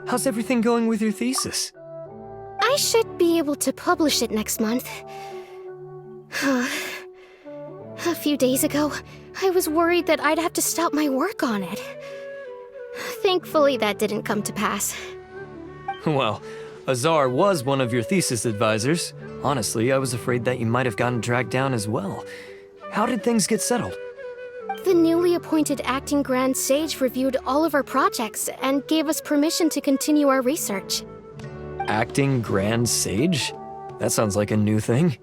how's everything going with your thesis? I should be able to publish it next month. A few days ago, I was worried that I'd have to stop my work on it. Thankfully, that didn't come to pass. Well, Azar was one of your thesis advisors. Honestly, I was afraid that you might have gotten dragged down as well. How did things get settled? The newly appointed acting Grand Sage reviewed all of our projects and gave us permission to continue our research. Acting Grand Sage? That sounds like a new thing.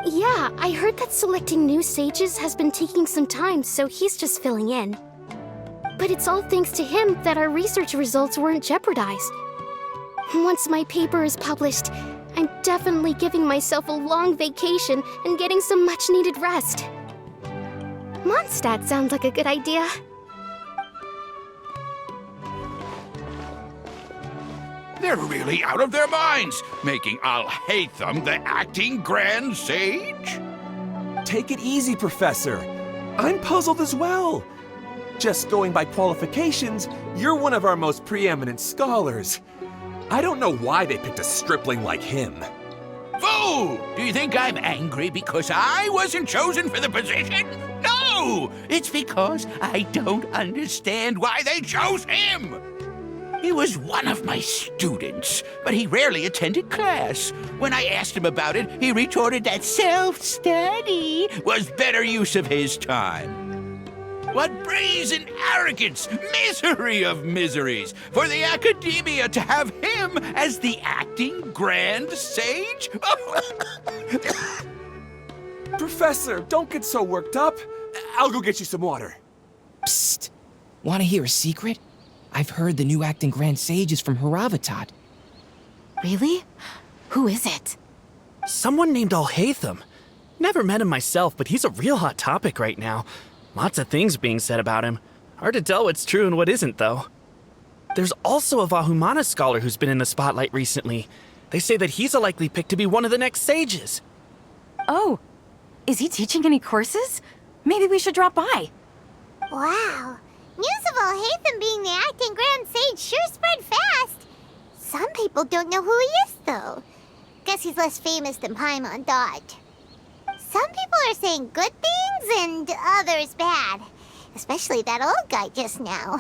Yeah, I heard that selecting new sages has been taking some time, so he's just filling in. But it's all thanks to him that our research results weren't jeopardized. Once my paper is published, I'm definitely giving myself a long vacation and getting some much-needed rest. Mondstadt sounds like a good idea. They're really out of their minds, making Alhaitham the acting Grand Sage? Take it easy, Professor. I'm puzzled as well. Just going by qualifications, you're one of our most preeminent scholars. I don't know why they picked a stripling like him. Fool! Do you think I'm angry because I wasn't chosen for the position? No! It's because I don't understand why they chose him! He was one of my students, but he rarely attended class. When I asked him about it, he retorted that self-study was better use of his time. What brazen arrogance, misery of miseries, for the academia to have him as the acting Grand Sage? Professor, don't get so worked up. I'll go get you some water. Psst. Want to hear a secret? I've heard the new acting Grand Sage is from Haravatat. Really? Who is it? Someone named Alhaitham. Never met him myself, but he's a real hot topic right now. Lots of things being said about him. Hard to tell what's true and what isn't, though. There's also a Vahumana scholar who's been in the spotlight recently. They say that he's a likely pick to be one of the next sages. Oh, is he teaching any courses? Maybe we should drop by. Wow. News of Alhaitham being the acting Grand Sage sure spread fast. Some people don't know who he is, though. Guess he's less famous than Paimon thought. Some people are saying good things and others bad. Especially that old guy just now.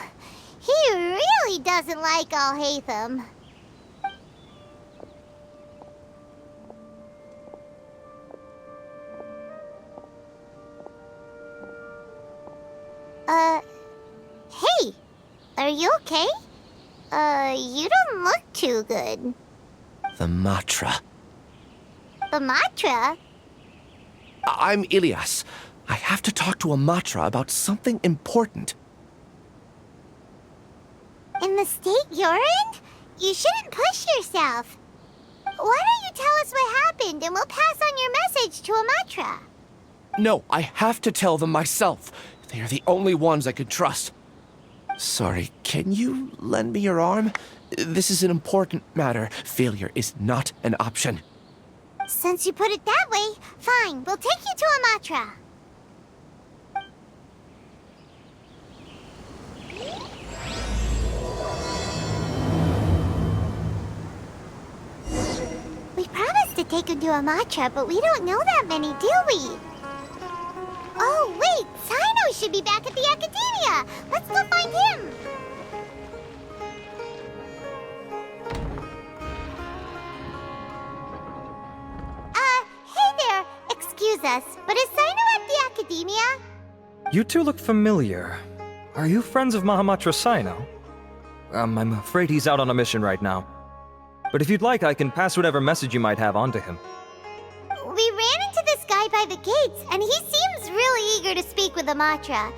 He really doesn't like Alhaitham. Hey, are you okay? You don't look too good. The Matra. The Matra? I'm Ilias. I have to talk to a Matra about something important. In the state you're in? You shouldn't push yourself. Why don't you tell us what happened and we'll pass on your message to a Matra? No, I have to tell them myself. They are the only ones I could trust. Sorry, can you lend me your arm? This is an important matter. Failure is not an option. Since you put it that way, fine. We'll take you to a Matra. We promised to take him to a Matra, but we don't know that many, do we? Oh, wait! Sino should be back at the Academia! Let's go find him! Hey there! Excuse us, but is Sino at the Academia? You two look familiar. Are you friends of Mahamatra Sino? I'm afraid he's out on a mission right now. But if you'd like, I can pass whatever message you might have on to him. We ran into this guy by the gates, and he seems really eager to speak with a Matra.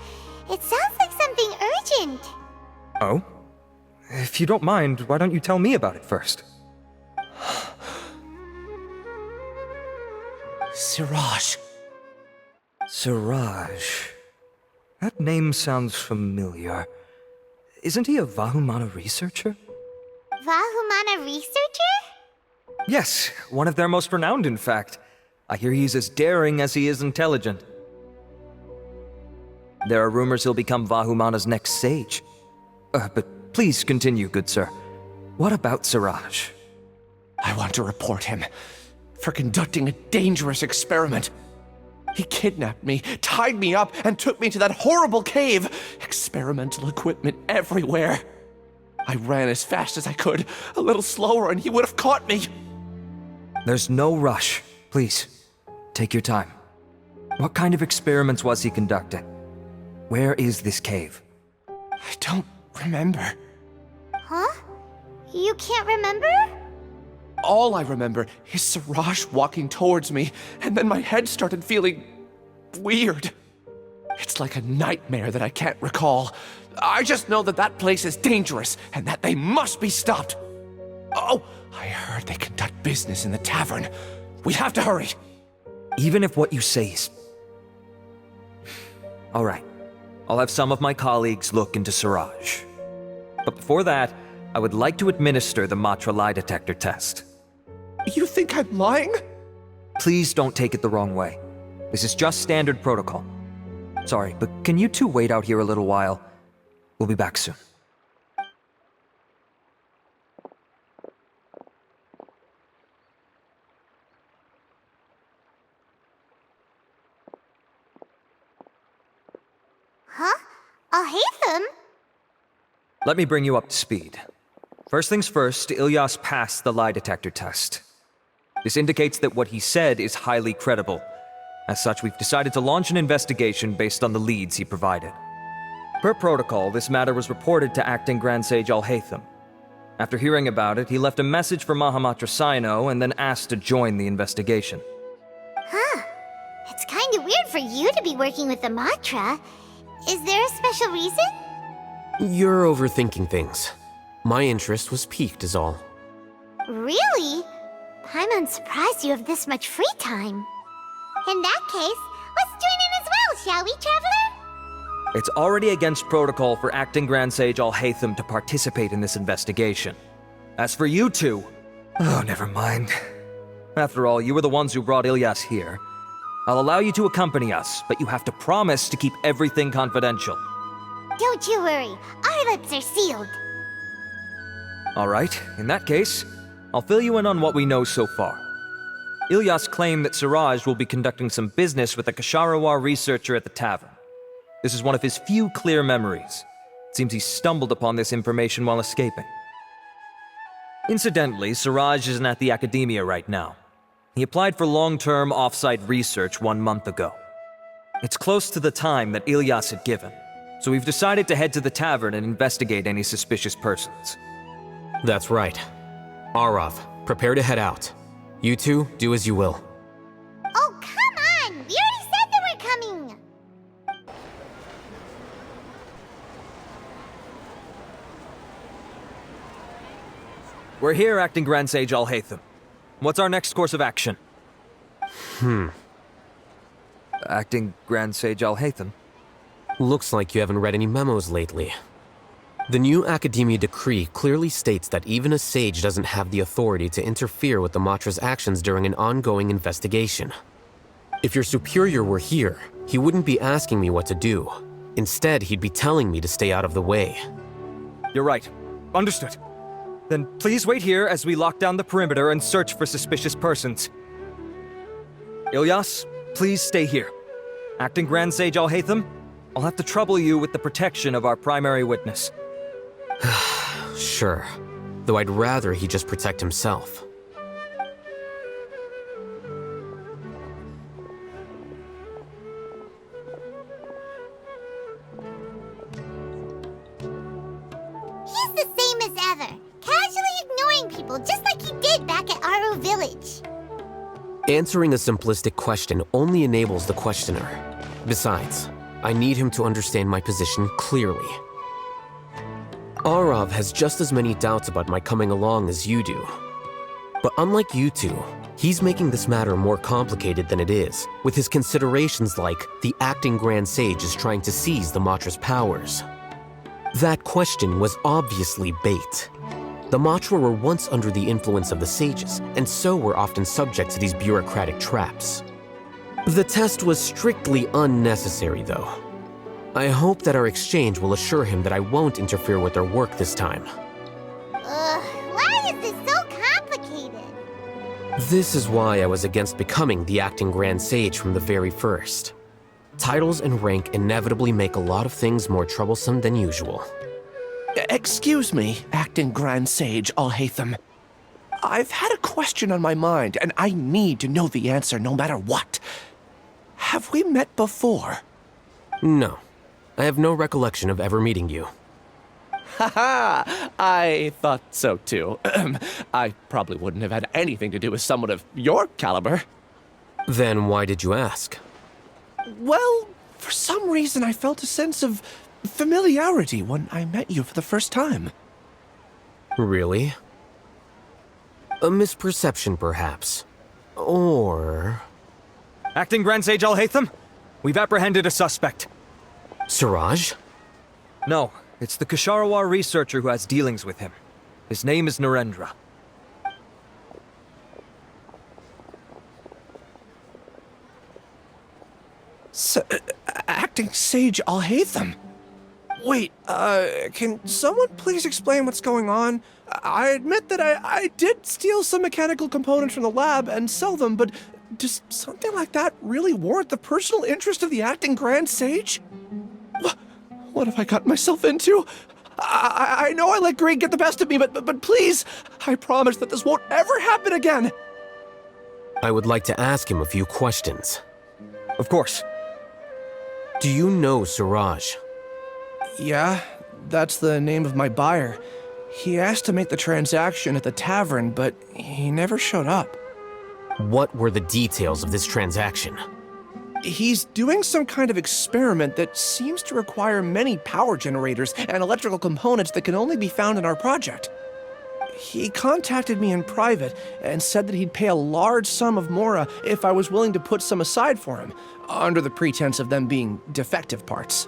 It sounds like something urgent. Oh? If you don't mind, why don't you tell me about it first? Siraj. Siraj. That name sounds familiar. Isn't he a Vahumana researcher? Vahumana researcher? Yes, one of their most renowned, in fact. I hear he's as daring as he is intelligent. There are rumors he'll become Vahumana's next sage. But please continue, good sir. What about Siraj? I want to report him for conducting a dangerous experiment. He kidnapped me, tied me up, and took me to that horrible cave. Experimental equipment everywhere. I ran as fast as I could, a little slower, and he would have caught me. There's no rush. Please, take your time. What kind of experiments was he conducting? Where is this cave? I don't remember. Huh? You can't remember? All I remember is Siraj walking towards me, and then my head started feeling weird. It's like a nightmare that I can't recall. I just know that that place is dangerous, and that they must be stopped. Oh, I heard they conduct business in the tavern. We have to hurry. Even if what you say is... All right. I'll have some of my colleagues look into Siraj. But before that, I would like to administer the Matra lie detector test. You think I'm lying? Please don't take it the wrong way. This is just standard protocol. Sorry, but can you two wait out here a little while? We'll be back soon. Huh? Alhaitham? Let me bring you up to speed. First things first, Ilyas passed the lie detector test. This indicates that what he said is highly credible. As such, we've decided to launch an investigation based on the leads he provided. Per protocol, this matter was reported to Acting Grand Sage Alhaitham. After hearing about it, he left a message for Mahamatra Sino and then asked to join the investigation. Huh. It's kind of weird for you to be working with the Matra. Is there a special reason? You're overthinking things. My interest was piqued is all. Really? I'm surprised you have this much free time. In that case, let's join in as well, shall we, Traveler? It's already against protocol for Acting Grand Sage Alhaitham to participate in this investigation. As for you two... Oh, never mind. After all, you were the ones who brought Ilyas here. I'll allow you to accompany us, but you have to promise to keep everything confidential. Don't you worry, our lips are sealed. Alright, in that case, I'll fill you in on what we know so far. Ilyas claimed that Siraj will be conducting some business with a Kasharawar researcher at the tavern. This is one of his few clear memories. It seems he stumbled upon this information while escaping. Incidentally, Siraj isn't at the academia right now. He applied for long-term off-site research 1 month ago. It's close to the time that Ilyas had given, so we've decided to head to the tavern and investigate any suspicious persons. That's right. Arav, prepare to head out. You two, do as you will. Oh, come on! We already said that we're coming! We're here, Acting Grand Sage Alhaitham. What's our next course of action? Acting Grand Sage Alhaitham? Looks like you haven't read any memos lately. The new Academia decree clearly states that even a sage doesn't have the authority to interfere with the Matra's actions during an ongoing investigation. If your superior were here, he wouldn't be asking me what to do. Instead, he'd be telling me to stay out of the way. You're right. Understood. Then please wait here as we lock down the perimeter and search for suspicious persons. Ilyas, please stay here. Acting Grand Sage Alhaitham, I'll have to trouble you with the protection of our primary witness. Sure, though I'd rather he just protect himself. He's the same as ever, casually ignoring people just like he did back at Aru Village. Answering a simplistic question only enables the questioner. Besides, I need him to understand my position clearly. Arav has just as many doubts about my coming along as you do. But unlike you two, he's making this matter more complicated than it is, with his considerations like the acting Grand Sage is trying to seize the Matra's powers. That question was obviously bait. The Matra were once under the influence of the sages, and so were often subject to these bureaucratic traps. The test was strictly unnecessary, though. I hope that our exchange will assure him that I won't interfere with their work this time. Why is this so complicated? This is why I was against becoming the acting Grand Sage from the very first. Titles and rank inevitably make a lot of things more troublesome than usual. Excuse me, acting Grand Sage Alhaitham. I've had a question on my mind, and I need to know the answer no matter what. Have we met before? No. I have no recollection of ever meeting you. Haha! I thought so too. I probably wouldn't have had anything to do with someone of your caliber. Then why did you ask? Well, for some reason I felt a sense of familiarity when I met you for the first time. Really? A misperception, perhaps. Or... Acting Grand Sage Alhaitham, we've apprehended a suspect. Siraj? No, it's the Ksharawar researcher who has dealings with him. His name is Narendra. Acting Sage Alhaitham? Wait, can someone please explain what's going on? I admit that I did steal some mechanical components from the lab and sell them, but does something like that really warrant the personal interest of the acting Grand Sage? What have I gotten myself into? I know I let greed get the best of me, but please, I promise that this won't ever happen again. I would like to ask him a few questions. Of course. Do you know Siraj? Yeah, that's the name of my buyer. He asked to make the transaction at the tavern, but he never showed up. What were the details of this transaction? He's doing some kind of experiment that seems to require many power generators and electrical components that can only be found in our project. He contacted me in private and said that he'd pay a large sum of Mora if I was willing to put some aside for him, under the pretense of them being defective parts.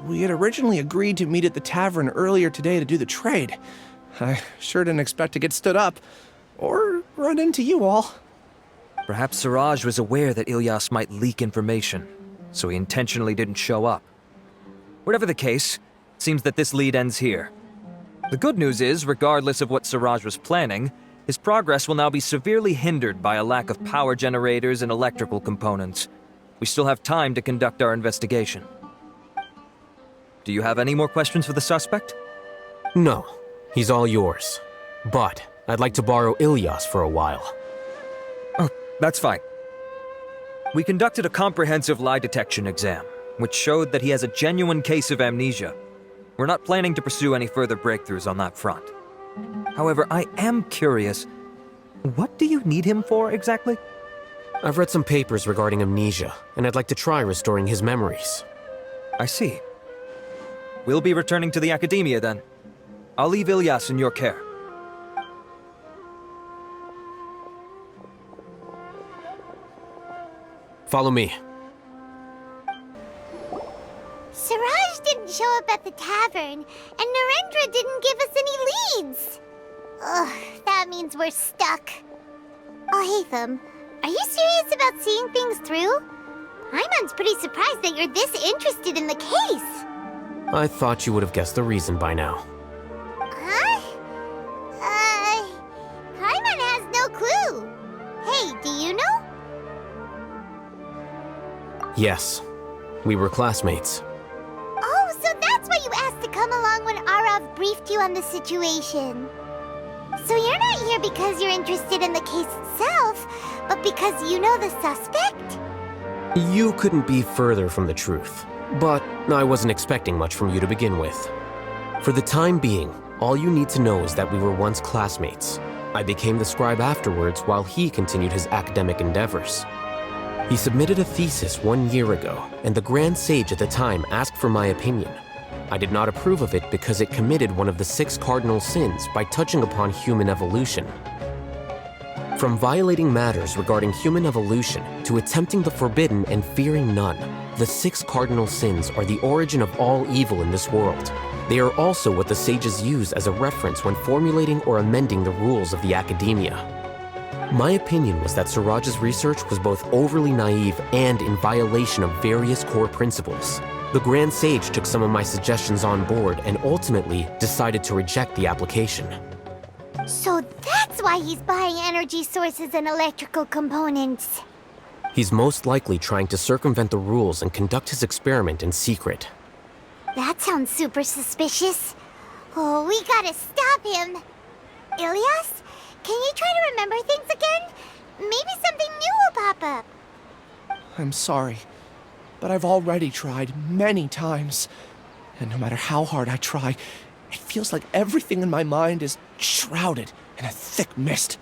We had originally agreed to meet at the tavern earlier today to do the trade. I sure didn't expect to get stood up, or run into you all. Perhaps Siraj was aware that Ilyas might leak information, so he intentionally didn't show up. Whatever the case, it seems that this lead ends here. The good news is, regardless of what Siraj was planning, his progress will now be severely hindered by a lack of power generators and electrical components. We still have time to conduct our investigation. Do you have any more questions for the suspect? No, he's all yours. But I'd like to borrow Ilyas for a while. Oh, that's fine. We conducted a comprehensive lie detection exam, which showed that he has a genuine case of amnesia. We're not planning to pursue any further breakthroughs on that front. However, I am curious, what do you need him for exactly? I've read some papers regarding amnesia, and I'd like to try restoring his memories. I see. We'll be returning to the academia then. I'll leave Ilyas in your care. Follow me. Siraj didn't show up at the tavern, and Narendra didn't give us any leads. Ugh, that means we're stuck. Alhaitham, are you serious about seeing things through? Paimon's pretty surprised that you're this interested in the case. I thought you would have guessed the reason by now. Huh? Paimon has no clue. Hey, do you know? Yes, we were classmates. Oh, so that's why you asked to come along when Arav briefed you on the situation. So you're not here because you're interested in the case itself, but because you know the suspect? You couldn't be further from the truth, but I wasn't expecting much from you to begin with. For the time being, all you need to know is that we were once classmates. I became the scribe afterwards while he continued his academic endeavors. He submitted a thesis 1 year ago, and the Grand Sage at the time asked for my opinion. I did not approve of it because it committed one of the 6 cardinal sins by touching upon human evolution. From violating matters regarding human evolution to attempting the forbidden and fearing none, the 6 cardinal sins are the origin of all evil in this world. They are also what the sages use as a reference when formulating or amending the rules of the academia. My opinion was that Siraj's research was both overly naive and in violation of various core principles. The Grand Sage took some of my suggestions on board and ultimately decided to reject the application. So that's why he's buying energy sources and electrical components. He's most likely trying to circumvent the rules and conduct his experiment in secret. That sounds super suspicious. Oh, we gotta stop him. Ilias, can you try to remember things again? Maybe something new will pop up. I'm sorry, but I've already tried many times. And no matter how hard I try, it feels like everything in my mind is shrouded in a thick mist.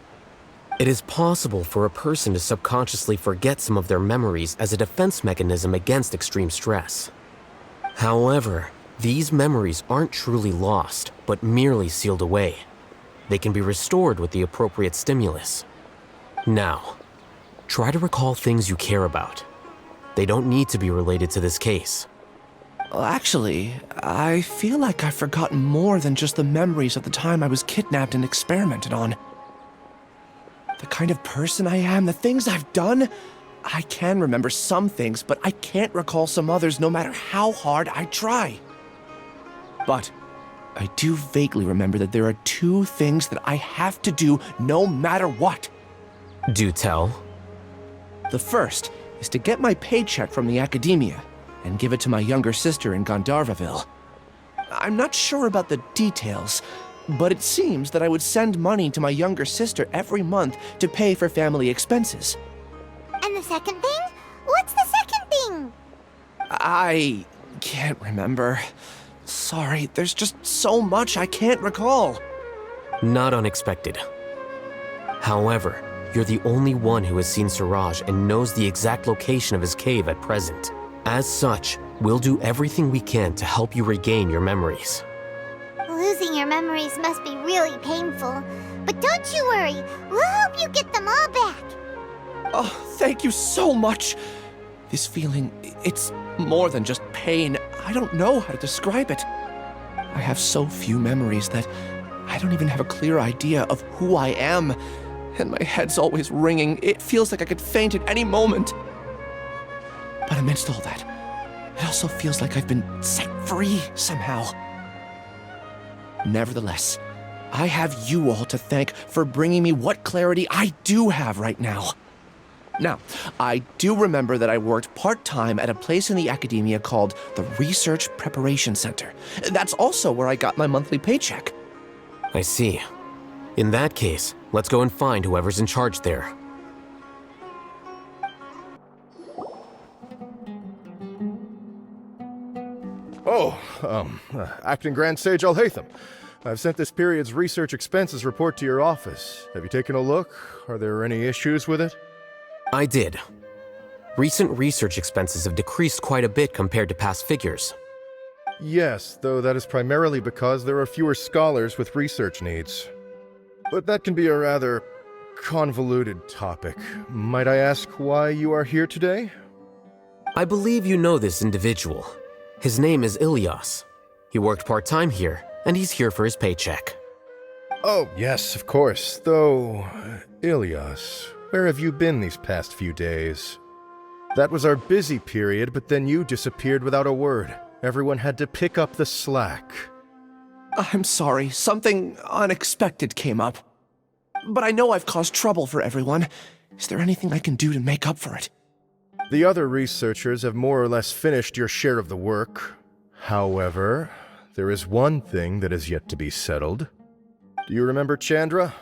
It is possible for a person to subconsciously forget some of their memories as a defense mechanism against extreme stress. However, these memories aren't truly lost, but merely sealed away. They can be restored with the appropriate stimulus. Now, try to recall things you care about. They don't need to be related to this case. Well, actually, I feel like I've forgotten more than just the memories of the time I was kidnapped and experimented on. The kind of person I am, the things I've done, I can remember some things, but I can't recall some others no matter how hard I try. But I do vaguely remember that there are 2 things that I have to do no matter what. Do tell. The first is to get my paycheck from the academia and give it to my younger sister in Gandharvaville. I'm not sure about the details, but it seems that I would send money to my younger sister every month to pay for family expenses. And the second thing? What's the second thing? I can't remember. Sorry, there's just so much I can't recall. Not unexpected. However, you're the only one who has seen Suraj and knows the exact location of his cave at present. As such, we'll do everything we can to help you regain your memories. Losing your memories must be really painful. But don't you worry, we'll help you get them all back. Oh, thank you so much. This feeling, it's more than just pain. I don't know how to describe it. I have so few memories that I don't even have a clear idea of who I am. And my head's always ringing. It feels like I could faint at any moment. But amidst all that, it also feels like I've been set free somehow. Nevertheless, I have you all to thank for bringing me what clarity I do have right now. Now, I do remember that I worked part-time at a place in the academia called the Research Preparation Center. That's also where I got my monthly paycheck. I see. In that case, let's go and find whoever's in charge there. Acting Grand Sage Alhaitham. I've sent this period's research expenses report to your office. Have you taken a look? Are there any issues with it? I did. Recent research expenses have decreased quite a bit compared to past figures. Yes, though that is primarily because there are fewer scholars with research needs. But that can be a rather convoluted topic. Might I ask why you are here today? I believe you know this individual. His name is Ilyas. He worked part-time here, and he's here for his paycheck. Oh, yes, of course. Though, Ilyas, where have you been these past few days? That was our busy period, but then you disappeared without a word. Everyone had to pick up the slack. I'm sorry, something unexpected came up. But I know I've caused trouble for everyone. Is there anything I can do to make up for it? The other researchers have more or less finished your share of the work. However, there is one thing that is yet to be settled. Do you remember Chandra?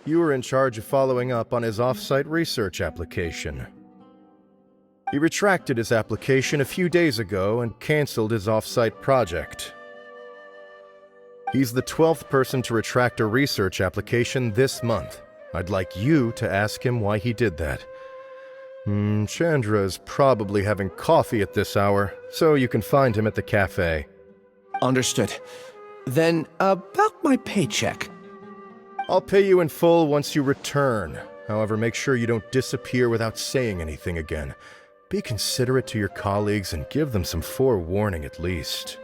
You were in charge of following up on his off-site research application. He retracted his application a few days ago and canceled his off-site project. He's the 12th person to retract a research application this month. I'd like you to ask him why he did that. Chandra is probably having coffee at this hour, so you can find him at the cafe. Understood. Then, about my paycheck. I'll pay you in full once you return. However, make sure you don't disappear without saying anything again. Be considerate to your colleagues and give them some forewarning at least.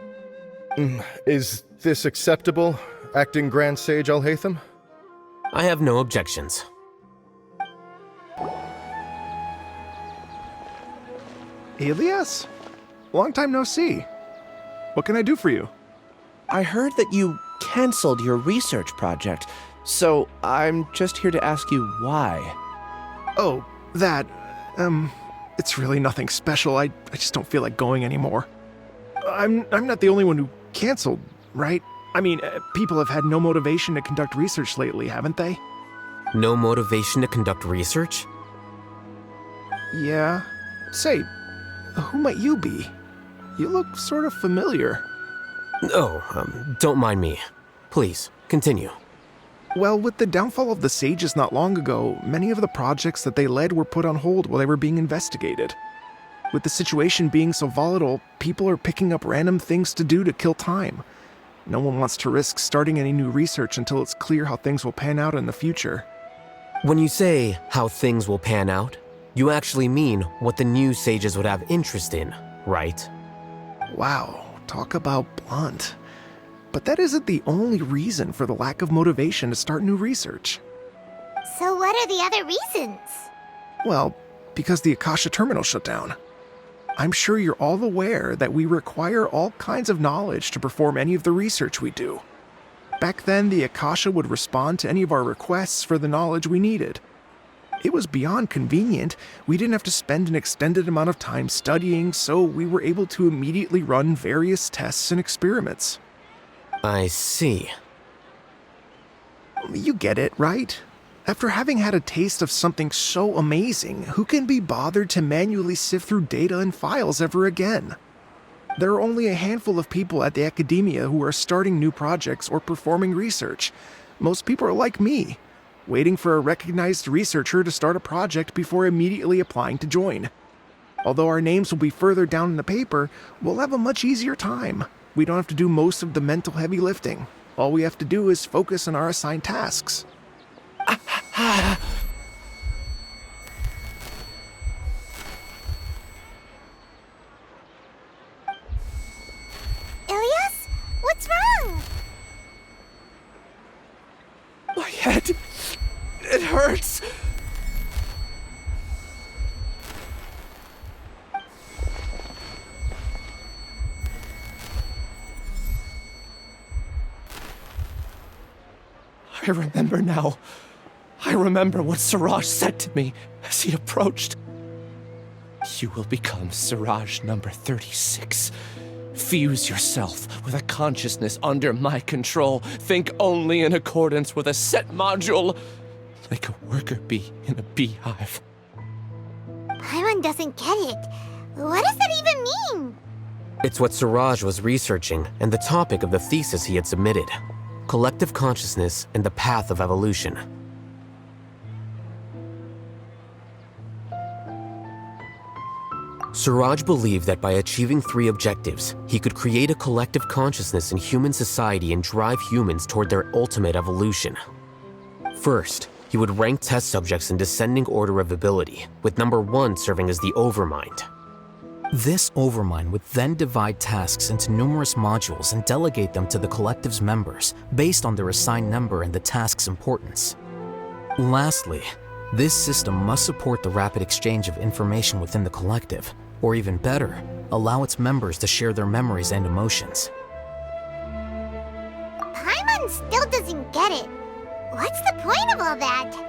Is this acceptable, Acting Grand Sage Alhaitham? I have no objections. Ilyas? long time no see. What can I do for you? I heard that you canceled your research project, so I'm just here to ask you why. Oh, that, it's really nothing special. I just don't feel like going anymore. I'm not the only one who canceled, right? I mean, people have had no motivation to conduct research lately, haven't they? No motivation to conduct research? Yeah. Say, who might you be? You look sort of familiar. Oh, don't mind me. Please, continue. Well, with the downfall of the sages not long ago, many of the projects that they led were put on hold while they were being investigated. With the situation being so volatile, people are picking up random things to do to kill time. No one wants to risk starting any new research until it's clear how things will pan out in the future. When you say how things will pan out, you actually mean what the new sages would have interest in, right? Wow, talk about blunt. But that isn't the only reason for the lack of motivation to start new research. So what are the other reasons? Well, because the Akasha terminal shut down. I'm sure you're all aware that we require all kinds of knowledge to perform any of the research we do. Back then, the Akasha would respond to any of our requests for the knowledge we needed. It was beyond convenient. We didn't have to spend an extended amount of time studying, so we were able to immediately run various tests and experiments. I see. You get it, right? After having had a taste of something so amazing, who can be bothered to manually sift through data and files ever again? There are only a handful of people at the academia who are starting new projects or performing research. Most people are like me, waiting for a recognized researcher to start a project before immediately applying to join. Although our names will be further down in the paper, we'll have a much easier time. We don't have to do most of the mental heavy lifting. All we have to do is focus on our assigned tasks. Ilias? What's wrong? My head, it hurts. I remember now. I remember what Siraj said to me as he approached. You will become Siraj number 36. Fuse yourself with a consciousness under my control. Think only in accordance with a set module, like a worker bee in a beehive. Paimon doesn't get it. What does that even mean? It's what Siraj was researching and the topic of the thesis he had submitted. Collective consciousness and the path of evolution. Siraj believed that by achieving 3 objectives, he could create a collective consciousness in human society and drive humans toward their ultimate evolution. First, he would rank test subjects in descending order of ability, with number 1 serving as the overmind. This overmind would then divide tasks into numerous modules and delegate them to the collective's members based on their assigned number and the task's importance. Lastly, this system must support the rapid exchange of information within the collective, or even better, allow its members to share their memories and emotions. Paimon still doesn't get it. What's the point of all that?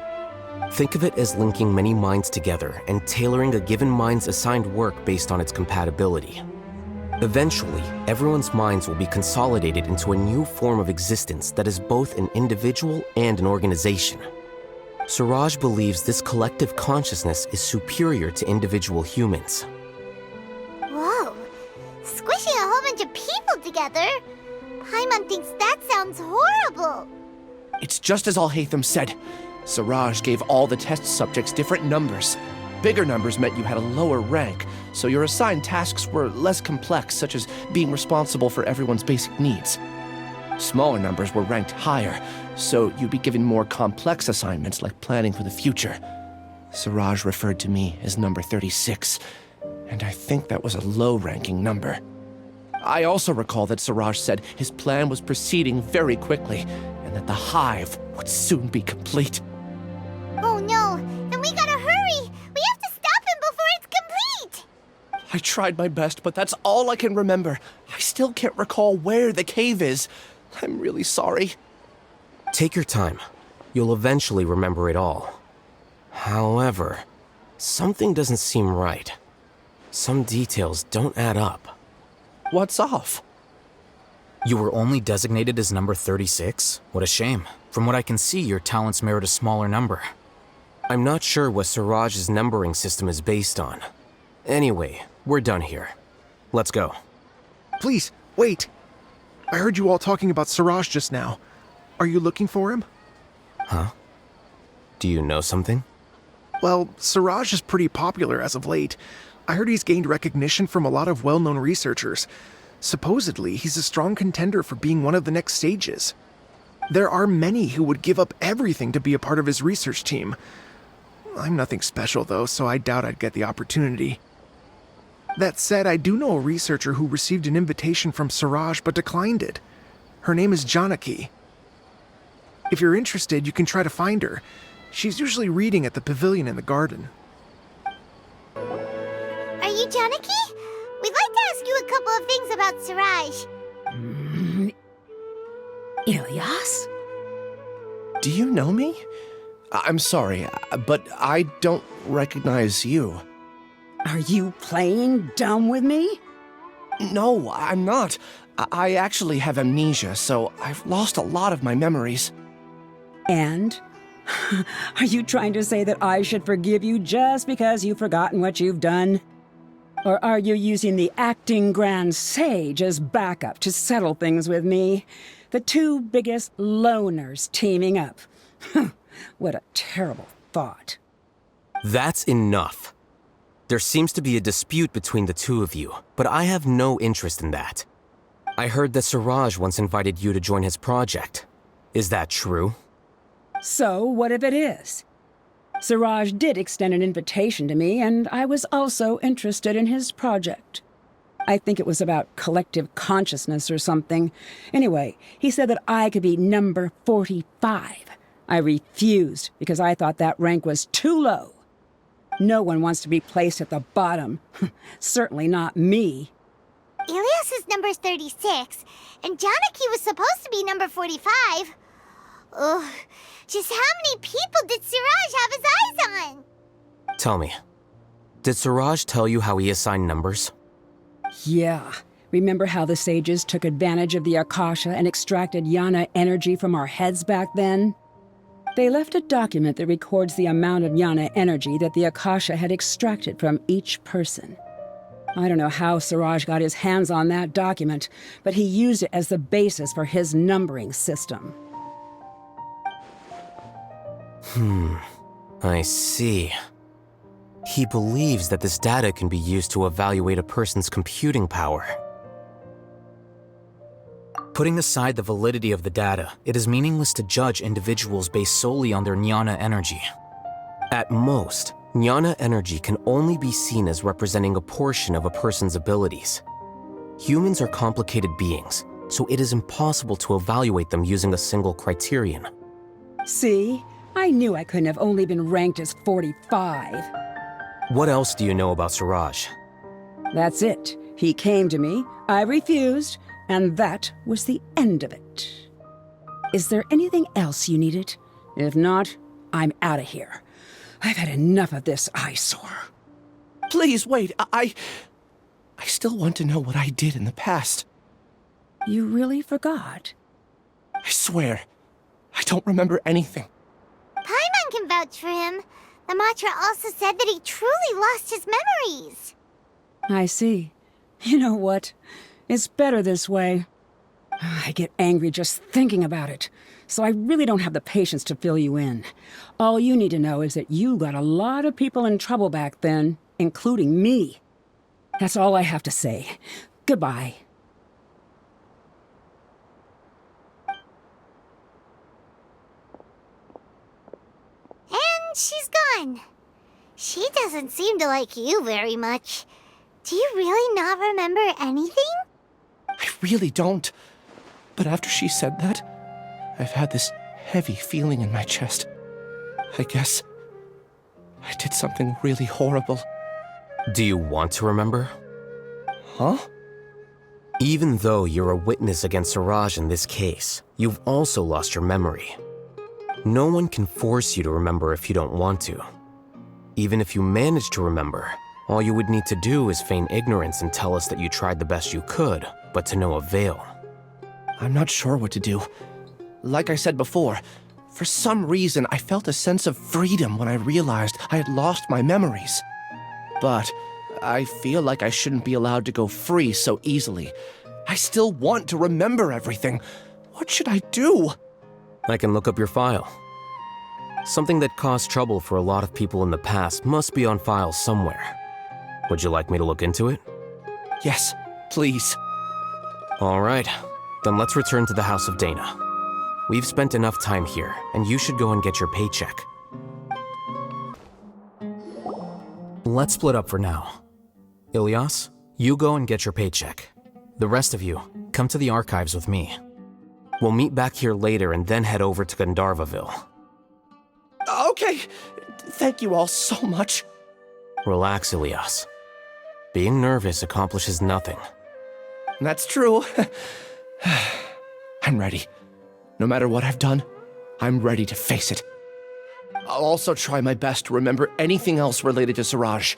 Think of it as linking many minds together and tailoring a given mind's assigned work based on its compatibility. Eventually, everyone's minds will be consolidated into a new form of existence that is both an individual and an organization. Siraj believes this collective consciousness is superior to individual humans. Whoa. Squishing a whole bunch of people together? Paimon thinks that sounds horrible. It's just as Alhaitham said. Siraj gave all the test subjects different numbers. Bigger numbers meant you had a lower rank, so your assigned tasks were less complex, such as being responsible for everyone's basic needs. Smaller numbers were ranked higher, so you'd be given more complex assignments like planning for the future. Siraj referred to me as number 36, and I think that was a low-ranking number. I also recall that Siraj said his plan was proceeding very quickly, and that the hive would soon be complete. Oh no, then we gotta hurry! We have to stop him before it's complete! I tried my best, but that's all I can remember. I still can't recall where the cave is. I'm really sorry. Take your time. You'll eventually remember it all. However, something doesn't seem right. Some details don't add up. What's off? You were only designated as number 36? What a shame. From what I can see, your talents merit a smaller number. I'm not sure what Siraj's numbering system is based on. Anyway, we're done here. Let's go. Please, wait. I heard you all talking about Siraj just now. Are you looking for him? Huh? Do you know something? Well, Siraj is pretty popular as of late. I heard he's gained recognition from a lot of well-known researchers. Supposedly, he's a strong contender for being one of the next sages. There are many who would give up everything to be a part of his research team. I'm nothing special, though, so I doubt I'd get the opportunity. That said, I do know a researcher who received an invitation from Siraj but declined it. Her name is Janaki. If you're interested, you can try to find her. She's usually reading at the pavilion in the garden. Are you Janaki? We'd like to ask you a couple of things about Siraj. Ilyas? Do you know me? I'm sorry, but I don't recognize you. Are you playing dumb with me? No, I'm not. I actually have amnesia, so I've lost a lot of my memories. And? Are you trying to say that I should forgive you just because you've forgotten what you've done? Or are you using the acting Grand Sage as backup to settle things with me? The two biggest loners teaming up. What a terrible thought. That's enough. There seems to be a dispute between the two of you, but I have no interest in that. I heard that Siraj once invited you to join his project. Is that true? So, what if it is? Siraj did extend an invitation to me, and I was also interested in his project. I think it was about collective consciousness or something. Anyway, he said that I could be number 45. I refused because I thought that rank was too low. No one wants to be placed at the bottom. Certainly not me. Ilyas is number 36, and Janaki was supposed to be number 45. Ugh, just how many people did Siraj have his eyes on? Tell me, did Siraj tell you how he assigned numbers? Yeah. Remember how the sages took advantage of the Akasha and extracted Yana energy from our heads back then? They left a document that records the amount of Yana energy that the Akasha had extracted from each person. I don't know how Siraj got his hands on that document, but he used it as the basis for his numbering system. I see. He believes that this data can be used to evaluate a person's computing power. Putting aside the validity of the data, it is meaningless to judge individuals based solely on their jnana energy. At most, jnana energy can only be seen as representing a portion of a person's abilities. Humans are complicated beings, so it is impossible to evaluate them using a single criterion. See? I knew I couldn't have only been ranked as 45. What else do you know about Siraj? That's it. He came to me, I refused, and that was the end of it. Is there anything else you needed? If not, I'm out of here. I've had enough of this eyesore. Please, wait, I still want to know what I did in the past. You really forgot? I swear, I don't remember anything. Paimon can vouch for him. The mantra also said that he truly lost his memories. I see. You know what? It's better this way. I get angry just thinking about it, so I really don't have the patience to fill you in. All you need to know is that you got a lot of people in trouble back then, including me. That's all I have to say. Goodbye. And she's gone. She doesn't seem to like you very much. Do you really not remember anything? I really don't. But after she said that, I've had this heavy feeling in my chest. I guess I did something really horrible. Do you want to remember? Huh? Even though you're a witness against Siraj in this case, you've also lost your memory. No one can force you to remember if you don't want to. Even if you manage to remember, all you would need to do is feign ignorance and tell us that you tried the best you could, but to no avail. I'm not sure what to do. Like I said before, for some reason I felt a sense of freedom when I realized I had lost my memories. But I feel like I shouldn't be allowed to go free so easily. I still want to remember everything. What should I do? I can look up your file. Something that caused trouble for a lot of people in the past must be on file somewhere. Would you like me to look into it? Yes, please. All right, then let's return to the House of Dana. We've spent enough time here, and you should go and get your paycheck. Let's split up for now. Ilyas, you go and get your paycheck. The rest of you, come to the archives with me. We'll meet back here later and then head over to Gandharvaville. Okay, thank you all so much. Relax, Ilyas. Being nervous accomplishes nothing. That's true. I'm ready. No matter what I've done, I'm ready to face it. I'll also try my best to remember anything else related to Siraj.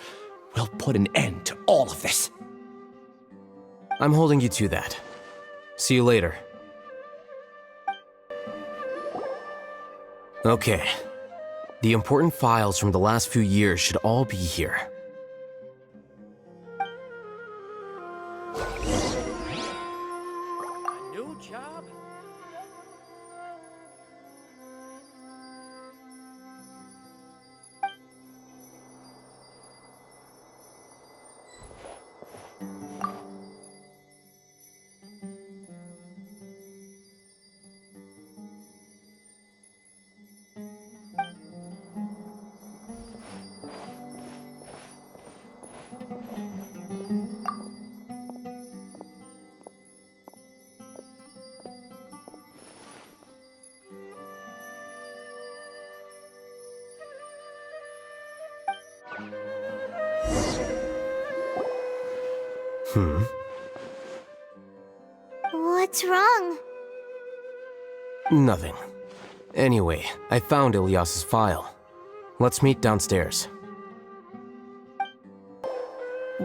We'll put an end to all of this. I'm holding you to that. See you later. Okay. The important files from the last few years should all be here. A new job? What's wrong? Nothing. Anyway, I found Ilyas's file. Let's meet downstairs.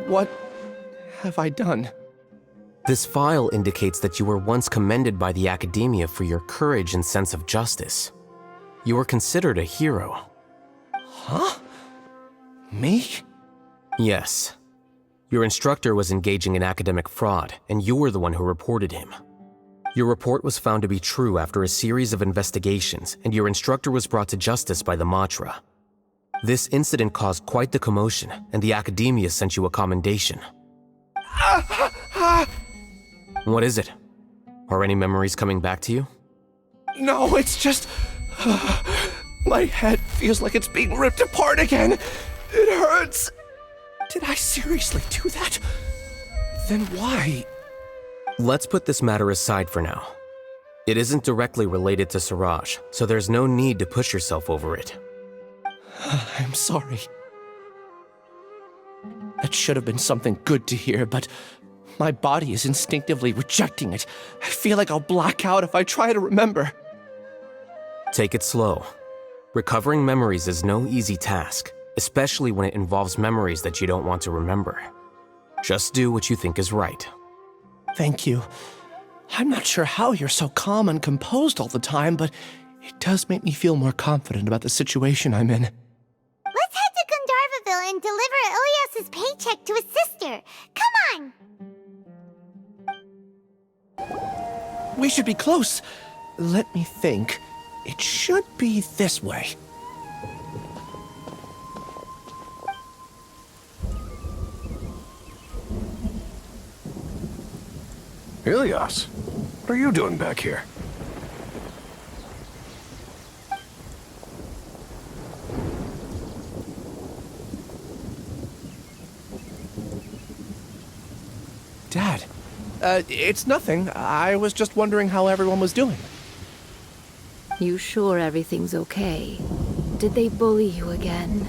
What have I done? This file indicates that you were once commended by the Academia for your courage and sense of justice. You were considered a hero. Huh? Me? Yes. Your instructor was engaging in academic fraud, and you were the one who reported him. Your report was found to be true after a series of investigations, and your instructor was brought to justice by the Matra. This incident caused quite the commotion, and the Academia sent you a commendation. What is it? Are any memories coming back to you? No, it's just... my head feels like it's being ripped apart again. It hurts. Did I seriously do that? Then why? Let's put this matter aside for now. It isn't directly related to Siraj, so there's no need to push yourself over it. I'm sorry. That should have been something good to hear, but my body is instinctively rejecting it. I feel like I'll black out if I try to remember. Take it slow. Recovering memories is no easy task, especially when it involves memories that you don't want to remember. Just do what you think is right. Thank you. I'm not sure how you're so calm and composed all the time, but it does make me feel more confident about the situation I'm in. Let's head to Gandharvaville and deliver Ilyas's paycheck to his sister. Come on! We should be close. Let me think. It should be this way. Ilyas, what are you doing back here? Dad, it's nothing. I was just wondering how everyone was doing. You sure everything's okay? Did they bully you again?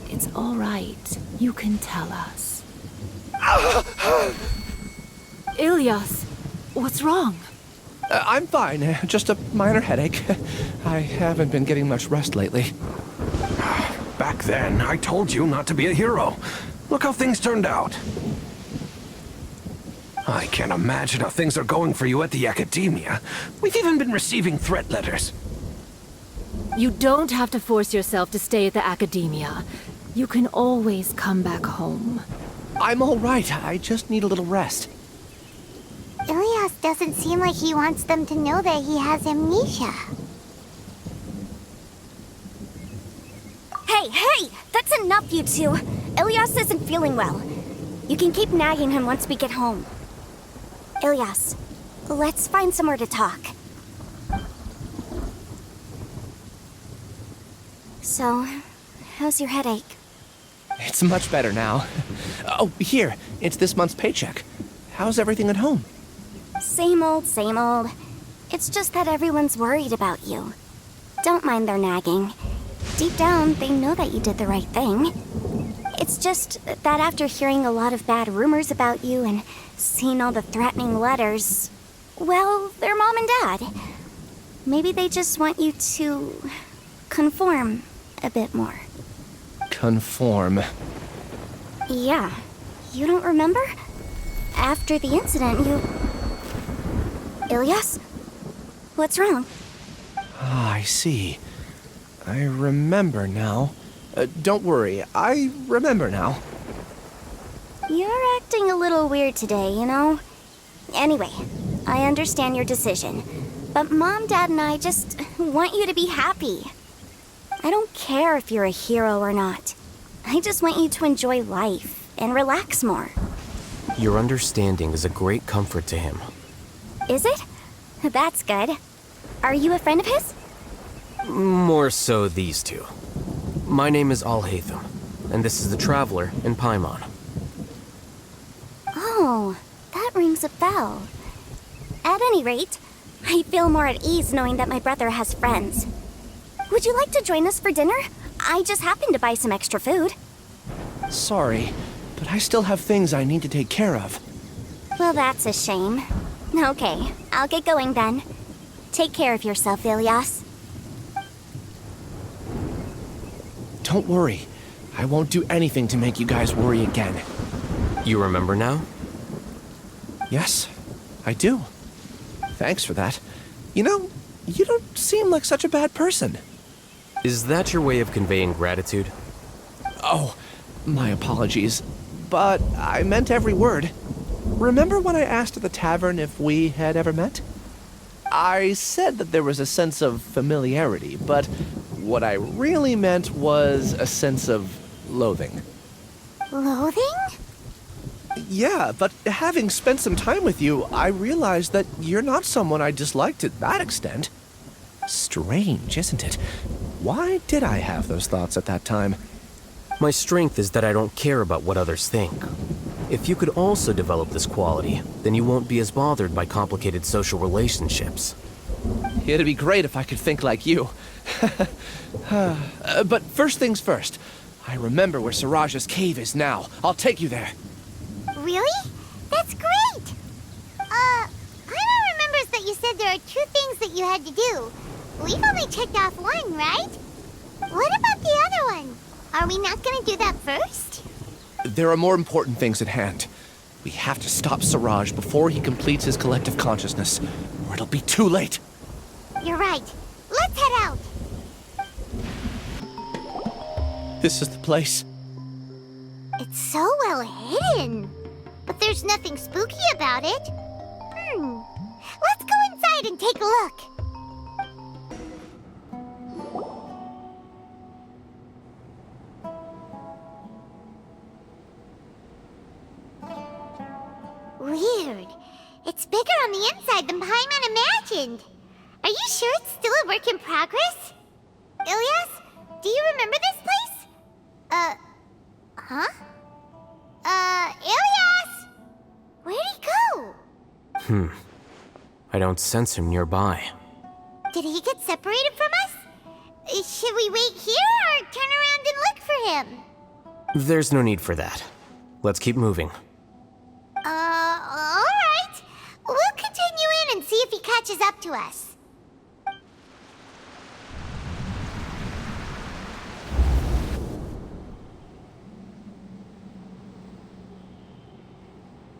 It's all right. You can tell us. Ilyas, what's wrong? I'm fine. Just a minor headache. I haven't been getting much rest lately. Back then, I told you not to be a hero. Look how things turned out. I can't imagine how things are going for you at the academia. We've even been receiving threat letters. You don't have to force yourself to stay at the academia. You can always come back home. I'm all right. I just need a little rest. Ilyas doesn't seem like he wants them to know that he has amnesia. Hey! That's enough, you two. Ilyas isn't feeling well. You can keep nagging him once we get home. Ilyas, let's find somewhere to talk. So, how's your headache? It's much better now. Oh, here. It's this month's paycheck. How's everything at home? Same old, same old. It's just that everyone's worried about you. Don't mind their nagging. Deep down, they know that you did the right thing. It's just that after hearing a lot of bad rumors about you and seeing all the threatening letters, well, they're mom and dad. Maybe they just want you to conform a bit more. Conform. Yeah. You don't remember? After the incident, you... Ilyas? What's wrong? Ah, I see. I remember now. Don't worry, I remember now. You're acting a little weird today, you know? Anyway, I understand your decision. But Mom, Dad, and I just want you to be happy. I don't care if you're a hero or not. I just want you to enjoy life and relax more. Your understanding is a great comfort to him. Is it? That's good. Are you a friend of his? More so these two. My name is Alhaitham, and this is the Traveler in Paimon. Oh, that rings a bell. At any rate, I feel more at ease knowing that my brother has friends. Would you like to join us for dinner? I just happened to buy some extra food. Sorry, but I still have things I need to take care of. Well, that's a shame. Okay, I'll get going then. Take care of yourself, Ilyas. Don't worry. I won't do anything to make you guys worry again. You remember now? Yes, I do. Thanks for that. You know, you don't seem like such a bad person. Is that your way of conveying gratitude? Oh, my apologies. But I meant every word. Remember when I asked at the tavern if we had ever met? I said that there was a sense of familiarity, but what I really meant was a sense of loathing. Loathing? Yeah, but having spent some time with you, I realized that you're not someone I dislike to that extent. Strange, isn't it? Why did I have those thoughts at that time? My strength is that I don't care about what others think. If you could also develop this quality, then you won't be as bothered by complicated social relationships. It'd be great if I could think like you. But first things first. I remember where Siraj's cave is now. I'll take you there. Really? That's great! Paimon remembers that you said there are 2 things that you had to do. We've only checked off 1, right? What about the other one? Are we not gonna do that first? There are more important things at hand. We have to stop Siraj before he completes his collective consciousness, or it'll be too late. You're right. Let's head out. This is the place. It's so well hidden. But there's nothing spooky about it. Let's go inside and take a look. Weird. It's bigger on the inside than Paimon imagined. Are you sure it's still a work in progress? Ilyas, do you remember this place? Huh? Ilyas! Where'd he go? I don't sense him nearby. Did he get separated from us? Should we wait here or turn around and look for him? There's no need for that. Let's keep moving. Alright. We'll continue in and see if he catches up to us.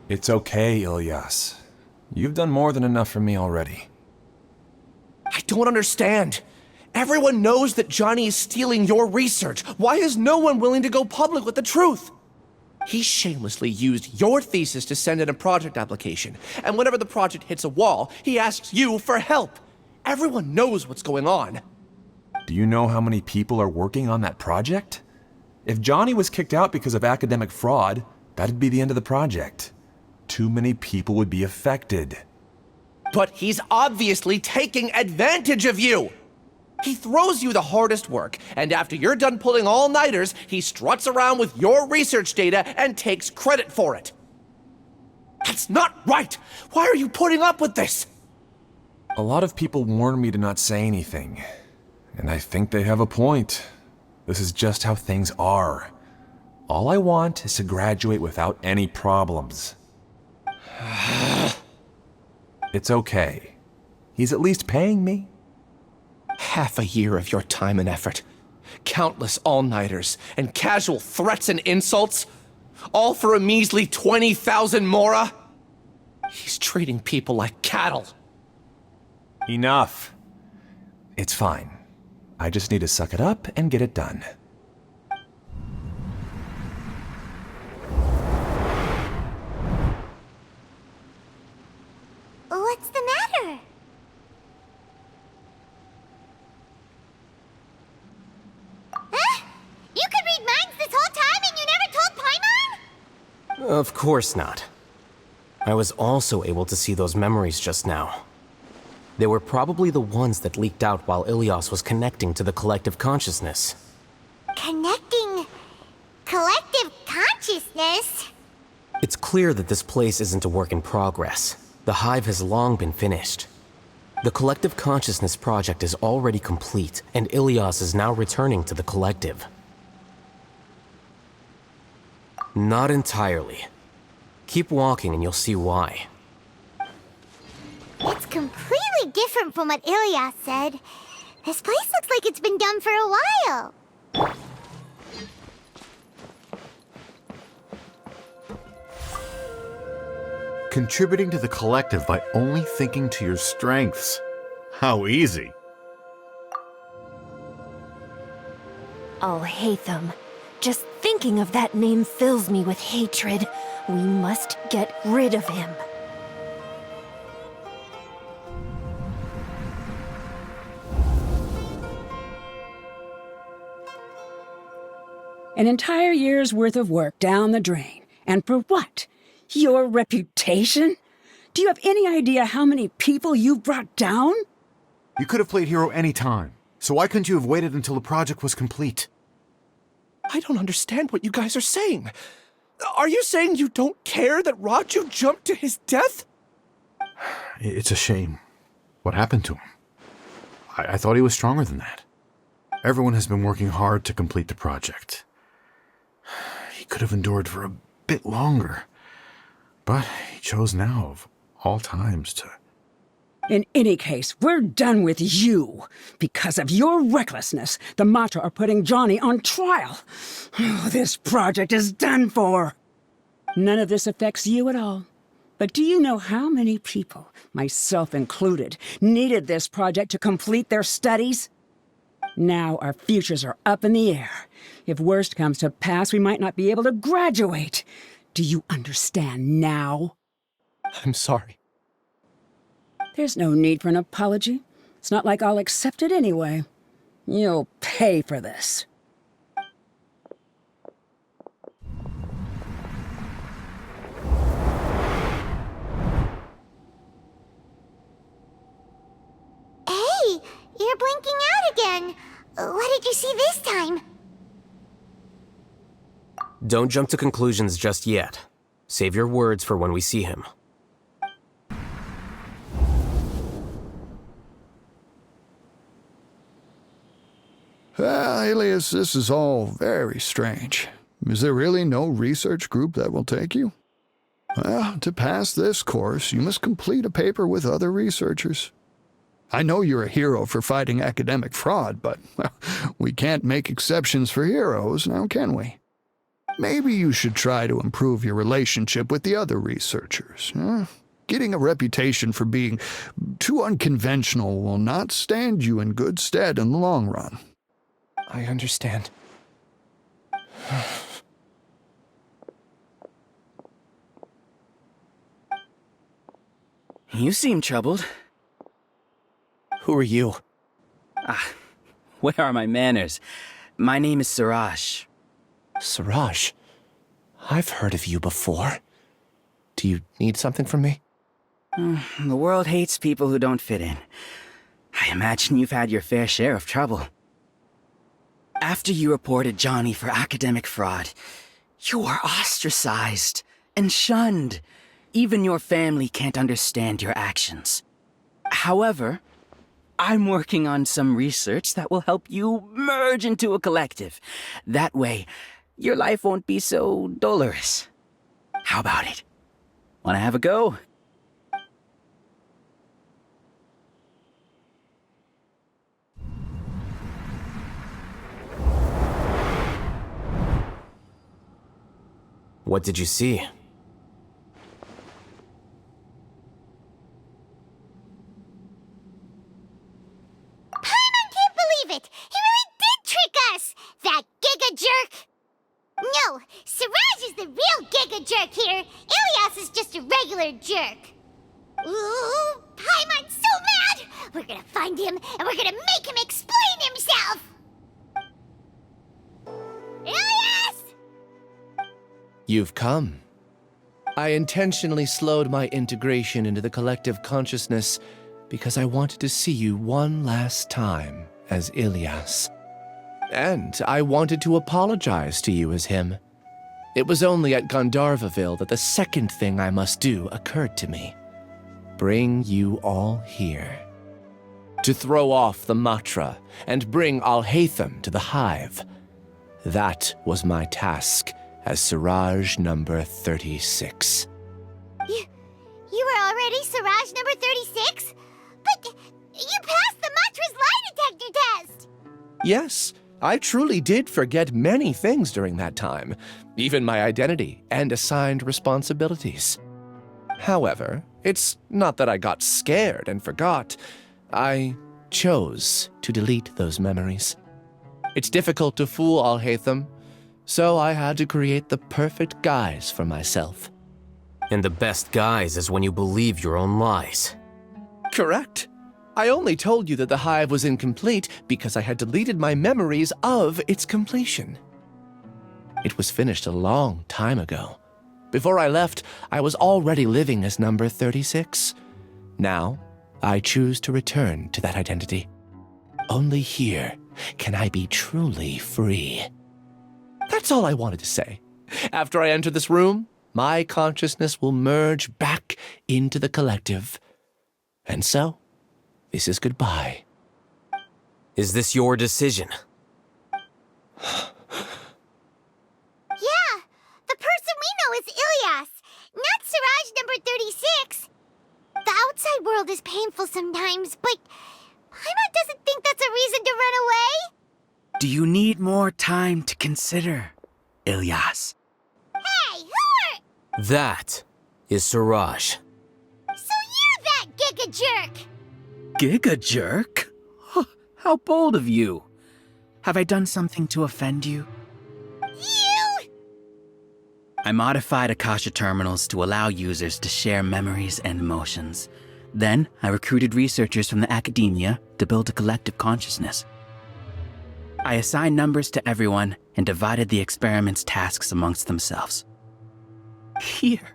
It's okay, Ilyas. You've done more than enough for me already. I don't understand. Everyone knows that Johnny is stealing your research. Why is no one willing to go public with the truth? He shamelessly used your thesis to send in a project application, and whenever the project hits a wall, he asks you for help. Everyone knows what's going on. Do you know how many people are working on that project? If Johnny was kicked out because of academic fraud, that'd be the end of the project. Too many people would be affected. But he's obviously taking advantage of you! He throws you the hardest work, and after you're done pulling all-nighters, he struts around with your research data and takes credit for it. That's not right! Why are you putting up with this? A lot of people warn me to not say anything, and I think they have a point. This is just how things are. All I want is to graduate without any problems. It's okay. He's at least paying me. Half a year of your time and effort. Countless all-nighters and casual threats and insults. All for a measly 20,000 mora? He's treating people like cattle. Enough. It's fine. I just need to suck it up and get it done. What's the matter? Huh? You could read minds this whole time and you never told Paimon? Of course not. I was also able to see those memories just now. They were probably the ones that leaked out while Ilyas was connecting to the collective consciousness. Connecting collective consciousness? It's clear that this place isn't a work in progress. The hive has long been finished. The collective consciousness project is already complete, and Ilyas is now returning to the collective. Not entirely. Keep walking and you'll see why. It's completely different from what Ilyas said. This place looks like it's been done for a while. Contributing to the collective by only thinking to your strengths. How easy. Alhaitham. Just thinking of that name fills me with hatred. We must get rid of him. An entire year's worth of work down the drain. And for what? Your reputation? Do you have any idea how many people you brought down? You could have played hero any time, so why couldn't you have waited until the project was complete? I don't understand what you guys are saying. Are you saying you don't care that Raju jumped to his death? It's a shame. What happened to him? I thought he was stronger than that. Everyone has been working hard to complete the project. He could have endured for a bit longer. But he chose now, of all times, to... In any case, we're done with you. Because of your recklessness, the Matra are putting Johnny on trial. This project is done for. None of this affects you at all. But do you know how many people, myself included, needed this project to complete their studies? Now our futures are up in the air. If worst comes to pass, we might not be able to graduate. Do you understand now? I'm sorry. There's no need for an apology. It's not like I'll accept it anyway. You'll pay for this. Hey, you're blinking out again. What did you see this time? Don't jump to conclusions just yet. Save your words for when we see him. Well, Alias, this is all very strange. Is there really no research group that will take you? Well, to pass this course, you must complete a paper with other researchers. I know you're a hero for fighting academic fraud, but well, we can't make exceptions for heroes, now can we? Maybe you should try to improve your relationship with the other researchers. Getting a reputation for being too unconventional will not stand you in good stead in the long run. I understand. You seem troubled. Who are you? Where are my manners? My name is Siraj. Siraj? I've heard of you before. Do you need something from me? The world hates people who don't fit in. I imagine you've had your fair share of trouble. After you reported Johnny for academic fraud, you were ostracized and shunned. Even your family can't understand your actions. However, I'm working on some research that will help you merge into a collective. That way, your life won't be so dolorous. How about it? Wanna have a go? What did you see? Paimon can't believe it! He really did trick us! That giga jerk! No, Siraj is the real giga jerk here. Ilyas is just a regular jerk. Ooh, Paimon's so mad! We're gonna find him and we're gonna make him explain himself! Ilyas! You've come. I intentionally slowed my integration into the collective consciousness because I wanted to see you one last time as Ilyas. And I wanted to apologize to you as him. It was only at Gandharvaville that the second thing I must do occurred to me. Bring you all here. To throw off the Matra and bring Alhaitham to the hive. That was my task as Siraj number 36. You were already Siraj number 36? But you passed the Matra's lie detector test! Yes, I truly did forget many things during that time, even my identity and assigned responsibilities. However, it's not that I got scared and forgot. I chose to delete those memories. It's difficult to fool Alhaitham, so I had to create the perfect guise for myself. And the best guise is when you believe your own lies. Correct. I only told you that the hive was incomplete because I had deleted my memories of its completion. It was finished a long time ago. Before I left, I was already living as number 36. Now, I choose to return to that identity. Only here can I be truly free. That's all I wanted to say. After I enter this room, my consciousness will merge back into the collective. And so, this is goodbye. Is this your decision? Yeah, the person we know is Ilyas, not Siraj number 36. The outside world is painful sometimes, but Paimon doesn't think that's a reason to run away. Do you need more time to consider, Ilyas? Hey, who are... That is Siraj. So you're that giga jerk! Giga jerk? How bold of you. Have I done something to offend you? You! I modified Akasha terminals to allow users to share memories and emotions. Then, I recruited researchers from the academia to build a collective consciousness. I assigned numbers to everyone and divided the experiment's tasks amongst themselves. Here,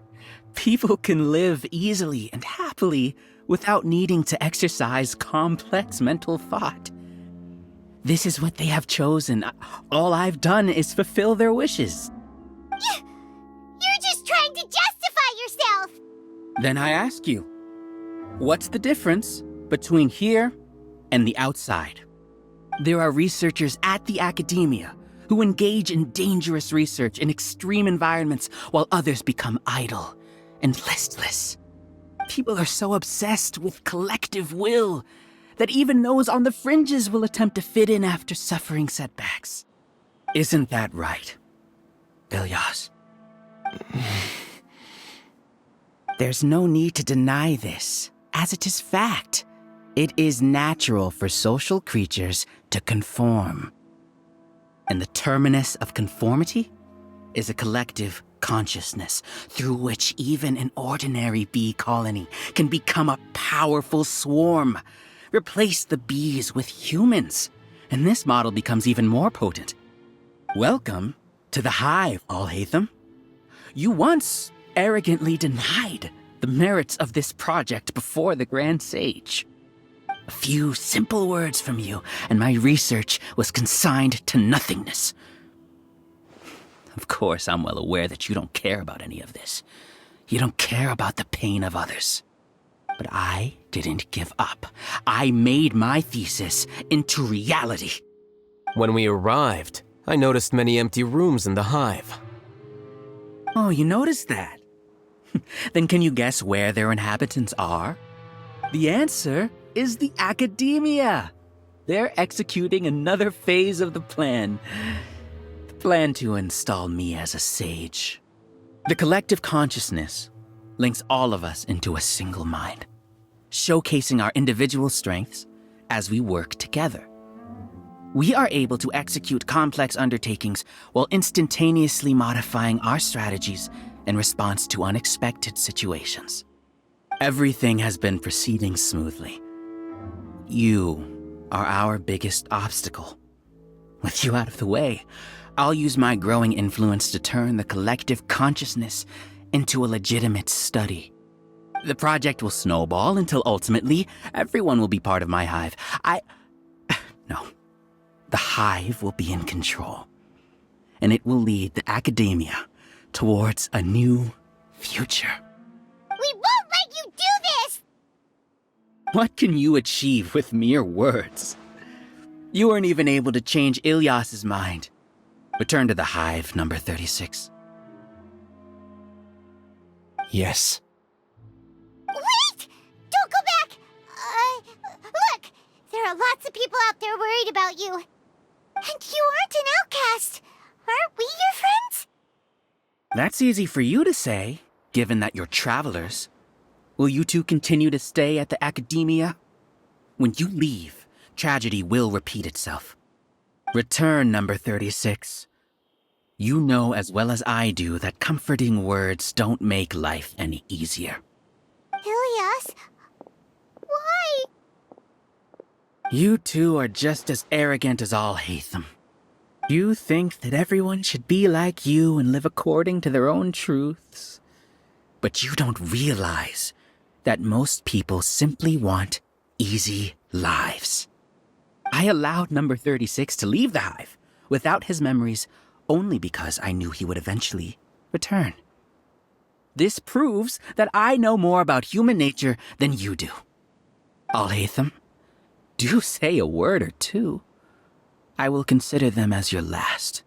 people can live easily and happily without needing to exercise complex mental thought. This is what they have chosen. All I've done is fulfill their wishes. You're just trying to justify yourself! Then I ask you, what's the difference between here and the outside? There are researchers at the academia who engage in dangerous research in extreme environments while others become idle and listless. People are so obsessed with collective will that even those on the fringes will attempt to fit in after suffering setbacks. Isn't that right, Ilyas? There's no need to deny this, as it is fact. It is natural for social creatures to conform. And the terminus of conformity is a collective consciousness through which even an ordinary bee colony can become a powerful swarm. Replace the bees with humans, and this model becomes even more potent. Welcome to the hive, Alhaitham. You once arrogantly denied the merits of this project before the Grand Sage. A few simple words from you, and my research was consigned to nothingness. Of course, I'm well aware that you don't care about any of this. You don't care about the pain of others. But I didn't give up. I made my thesis into reality. When we arrived, I noticed many empty rooms in the hive. Oh, you noticed that? Then can you guess where their inhabitants are? The answer is the academia. They're executing another phase of the plan. The plan to install me as a sage. The collective consciousness links all of us into a single mind, showcasing our individual strengths as we work together. We are able to execute complex undertakings while instantaneously modifying our strategies in response to unexpected situations. Everything has been proceeding smoothly. You are our biggest obstacle. With you out of the way, I'll use my growing influence to turn the collective consciousness into a legitimate study. The project will snowball until ultimately everyone will be part of my hive. No. The hive will be in control, and it will lead the academia towards a new future. We won't let you do this! What can you achieve with mere words? You weren't even able to change Ilyas's mind. Return to the hive, number 36. Yes. Wait! Don't go back! Look! There are lots of people out there worried about you. And you aren't an outcast. Aren't we your friends? That's easy for you to say, given that you're travelers. Will you two continue to stay at the academia? When you leave, tragedy will repeat itself. Return, number 36. You know as well as I do that comforting words don't make life any easier. Ilyas? Why? You two are just as arrogant as Alhaitham. You think that everyone should be like you and live according to their own truths. But you don't realize that most people simply want easy lives. I allowed number 36 to leave the hive without his memories only because I knew he would eventually return. This proves that I know more about human nature than you do. Alhaitham, do say a word or two. I will consider them as your last.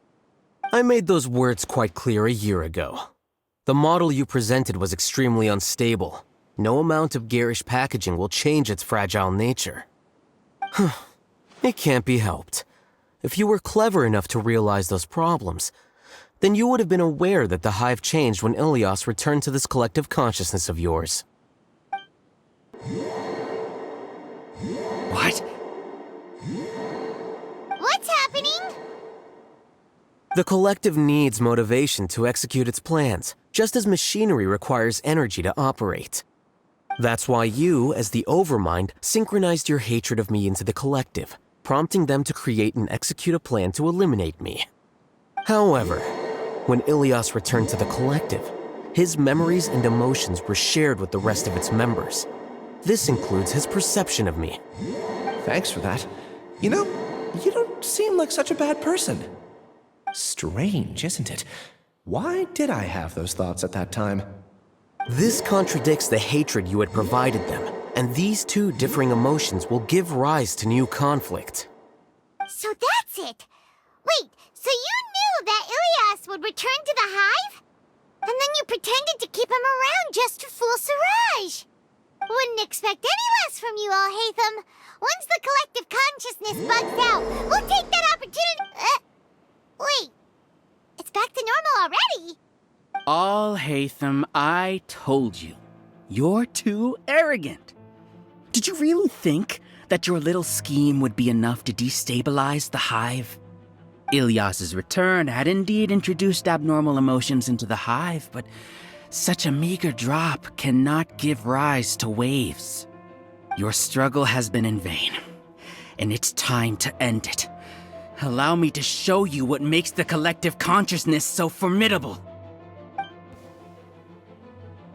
I made those words quite clear a year ago. The model you presented was extremely unstable. No amount of garish packaging will change its fragile nature. It can't be helped. If you were clever enough to realize those problems, then you would have been aware that the hive changed when Ilyas returned to this collective consciousness of yours. What? What's happening? The collective needs motivation to execute its plans, just as machinery requires energy to operate. That's why you, as the Overmind, synchronized your hatred of me into the collective, prompting them to create and execute a plan to eliminate me. However, when Ilyas returned to the collective, his memories and emotions were shared with the rest of its members. This includes his perception of me. Thanks for that. You know, you don't seem like such a bad person. Strange, isn't it? Why did I have those thoughts at that time? This contradicts the hatred you had provided them, and these two differing emotions will give rise to new conflict. So that's it. Wait, So you knew that Ilias would return to the hive? And then you pretended to keep him around just to fool Siraj. Wouldn't expect any less from you, Alhaitham. Once the collective consciousness bugs out, we'll take that opportunity. Wait. It's back to normal already. Alhaitham, I told you. You're too arrogant. Did you really think that your little scheme would be enough to destabilize the hive? Ilias's return had indeed introduced abnormal emotions into the hive, but such a meager drop cannot give rise to waves. Your struggle has been in vain, and it's time to end it. Allow me to show you what makes the collective consciousness so formidable.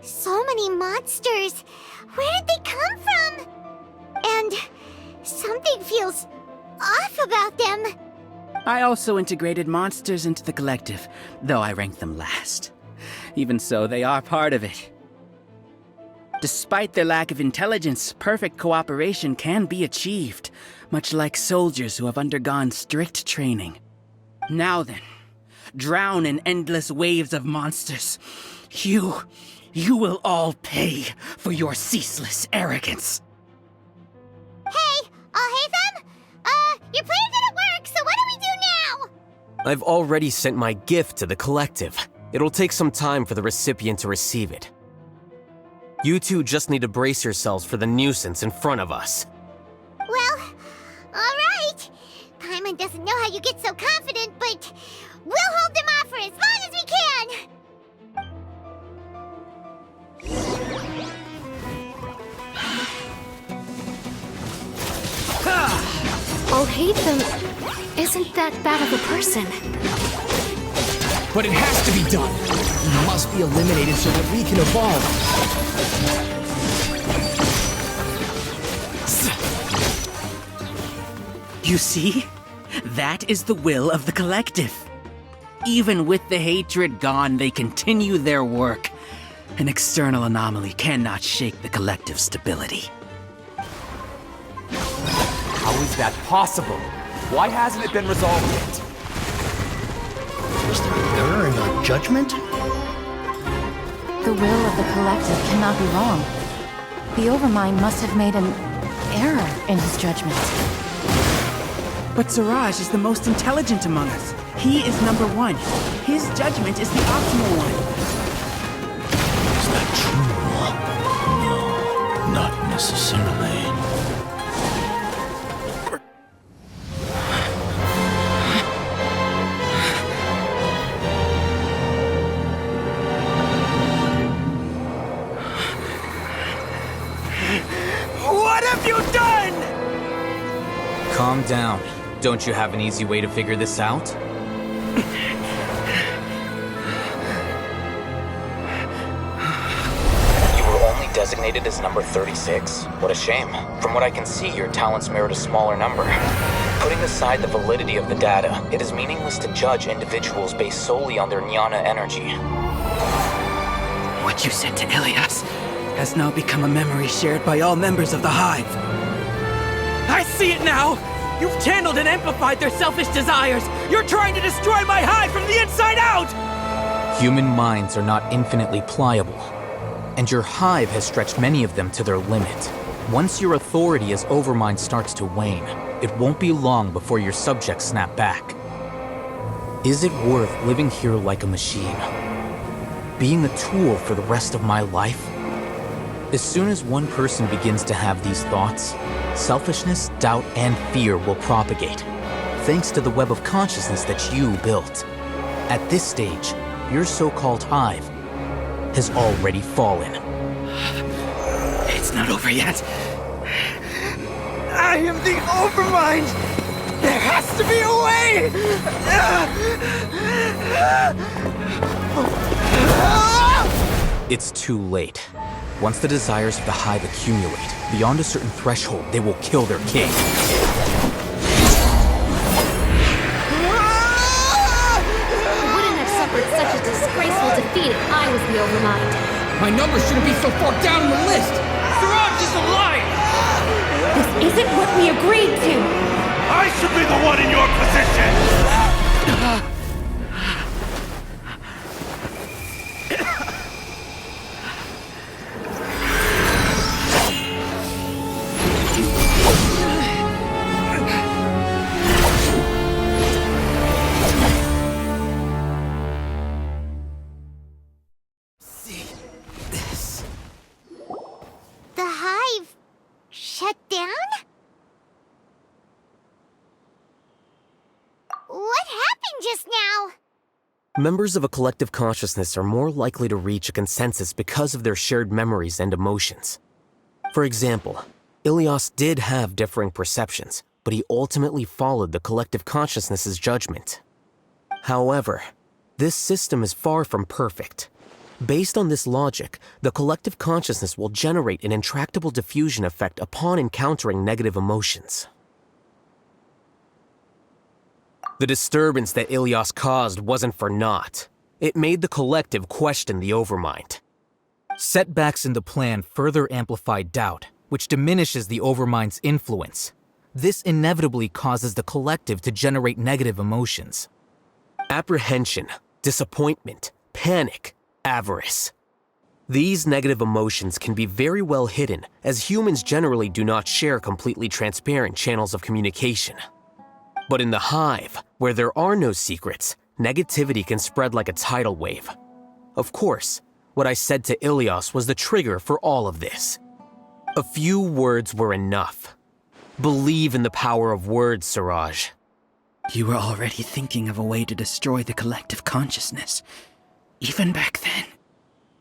So many monsters. Where did they come from? And something feels off about them. I also integrated monsters into the collective, though I ranked them last. Even so, they are part of it. Despite their lack of intelligence, perfect cooperation can be achieved, much like soldiers who have undergone strict training. Now then, drown in endless waves of monsters. You will all pay for your ceaseless arrogance. Hey, Alhaitham! Your plan didn't work, so what do we do now? I've already sent my gift to the collective. It'll take some time for the recipient to receive it. You two just need to brace yourselves for the nuisance in front of us. Well, alright. Paimon doesn't know how you get so confident, but we'll hold them off for as long as we can! Alhaitham isn't that bad of a person. But it has to be done. He must be eliminated so that we can evolve. You see? That is the will of the collective. Even with the hatred gone, they continue their work. An external anomaly cannot shake the collective's stability. How is that possible? Why hasn't it been resolved yet? Is there an error in our judgment? The will of the collective cannot be wrong. The Overmind must have made an error in his judgment. But Siraj is the most intelligent among us. He is number one. His judgment is the optimal one. Is that true? No, not necessarily. What have you done? Calm down. Don't you have an easy way to figure this out? You were only designated as number 36. What a shame. From what I can see, your talents merit a smaller number. Putting aside the validity of the data, it is meaningless to judge individuals based solely on their jnana energy. What you said to Ilias has now become a memory shared by all members of the Hive. I see it now! You've channeled and amplified their selfish desires! You're trying to destroy my Hive from the inside out! Human minds are not infinitely pliable, and your Hive has stretched many of them to their limit. Once your authority as Overmind starts to wane, it won't be long before your subjects snap back. Is it worth living here like a machine? Being a tool for the rest of my life? As soon as one person begins to have these thoughts, selfishness, doubt, and fear will propagate, thanks to the web of consciousness that you built. At this stage, your so-called Hive has already fallen. It's not over yet. I am the Overmind! There has to be a way! It's too late. Once the desires of the Hive accumulate, beyond a certain threshold, they will kill their king. I wouldn't have suffered such a disgraceful defeat if I was the Overmind. My number shouldn't be so far down in the list! Siraj is a liar! This isn't what we agreed to! I should be the one in your position! Members of a collective consciousness are more likely to reach a consensus because of their shared memories and emotions. For example, Ilias did have differing perceptions, but he ultimately followed the collective consciousness's judgment. However, this system is far from perfect. Based on this logic, the collective consciousness will generate an intractable diffusion effect upon encountering negative emotions. The disturbance that Ilias caused wasn't for naught. It made the collective question the Overmind. Setbacks in the plan further amplify doubt, which diminishes the Overmind's influence. This inevitably causes the collective to generate negative emotions. Apprehension, disappointment, panic, avarice. These negative emotions can be very well hidden, as humans generally do not share completely transparent channels of communication. But in the hive, where there are no secrets, negativity can spread like a tidal wave. Of course, what I said to Ilias was the trigger for all of this. A few words were enough. Believe in the power of words, Siraj. You were already thinking of a way to destroy the collective consciousness. Even back then.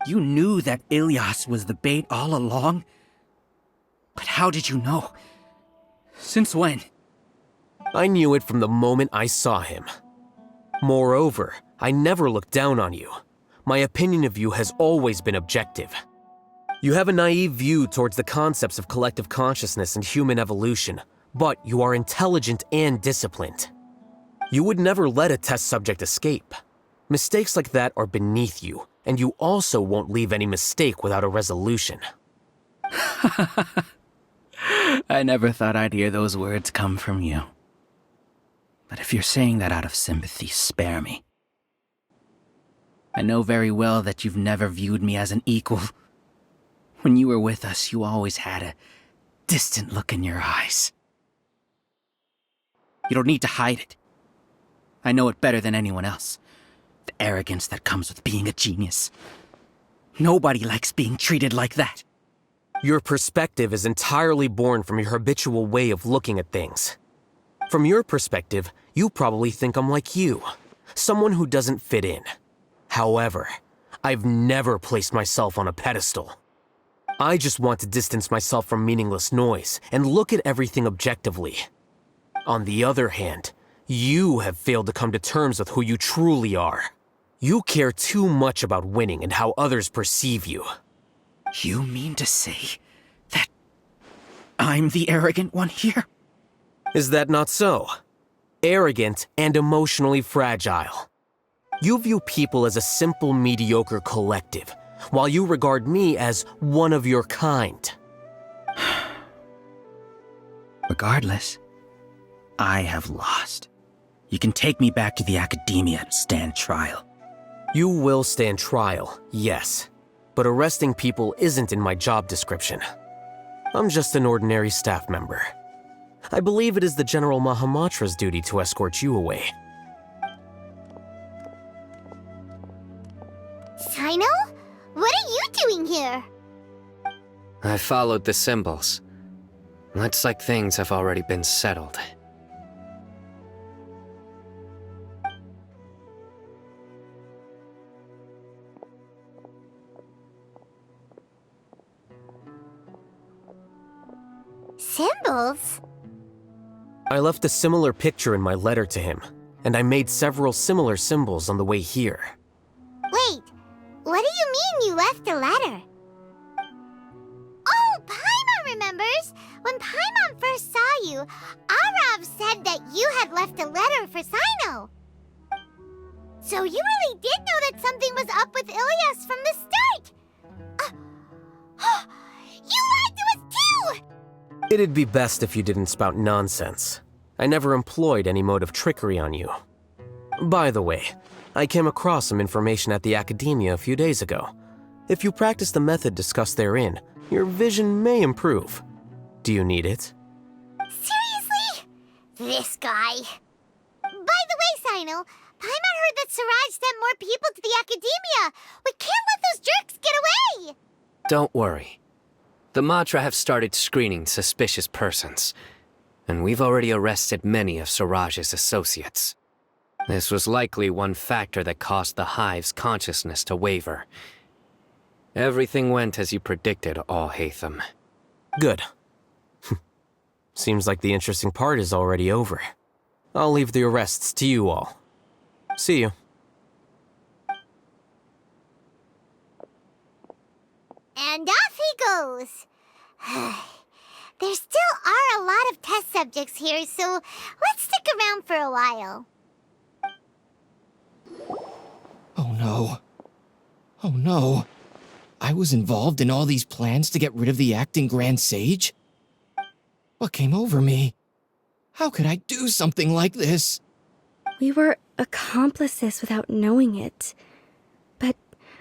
You knew that Ilias was the bait all along? But how did you know? Since when? I knew it from the moment I saw him. Moreover, I never looked down on you. My opinion of you has always been objective. You have a naive view towards the concepts of collective consciousness and human evolution, but you are intelligent and disciplined. You would never let a test subject escape. Mistakes like that are beneath you, and you also won't leave any mistake without a resolution. I never thought I'd hear those words come from you. But if you're saying that out of sympathy, spare me. I know very well that you've never viewed me as an equal. When you were with us, you always had a distant look in your eyes. You don't need to hide it. I know it better than anyone else. The arrogance that comes with being a genius. Nobody likes being treated like that. Your perspective is entirely born from your habitual way of looking at things. From your perspective, you probably think I'm like you, someone who doesn't fit in. However, I've never placed myself on a pedestal. I just want to distance myself from meaningless noise and look at everything objectively. On the other hand, you have failed to come to terms with who you truly are. You care too much about winning and how others perceive you. You mean to say that I'm the arrogant one here? Is that not so? Arrogant and emotionally fragile. You view people as a simple, mediocre collective, while you regard me as one of your kind. Regardless, I have lost. You can take me back to the academia and stand trial. You will stand trial, yes. But arresting people isn't in my job description. I'm just an ordinary staff member. I believe it is the General Mahamatra's duty to escort you away. Sino? What are you doing here? I followed the symbols. Looks like things have already been settled. Symbols? I left a similar picture in my letter to him, and I made several similar symbols on the way here. Wait, what do you mean you left a letter? Oh, Paimon remembers! When Paimon first saw you, Arav said that you had left a letter for Sino. So you really did know that something was up with Ilias from the start! You lied to us too! It'd be best if you didn't spout nonsense. I never employed any mode of trickery on you. By the way, I came across some information at the academia a few days ago. If you practice the method discussed therein, your vision may improve. Do you need it? Seriously? This guy. By the way, Sino, Paimon heard that Siraj sent more people to the academia. We can't let those jerks get away! Don't worry. The Matra have started screening suspicious persons, and we've already arrested many of Siraj's associates. This was likely one factor that caused the Hive's consciousness to waver. Everything went as you predicted, Alhaitham. Good. Seems like the interesting part is already over. I'll leave the arrests to you all. See you. And off he goes. There still are a lot of test subjects here, so let's stick around for a while. Oh no. Oh no. I was involved in all these plans to get rid of the acting Grand Sage? What came over me? How could I do something like this? We were accomplices without knowing it. But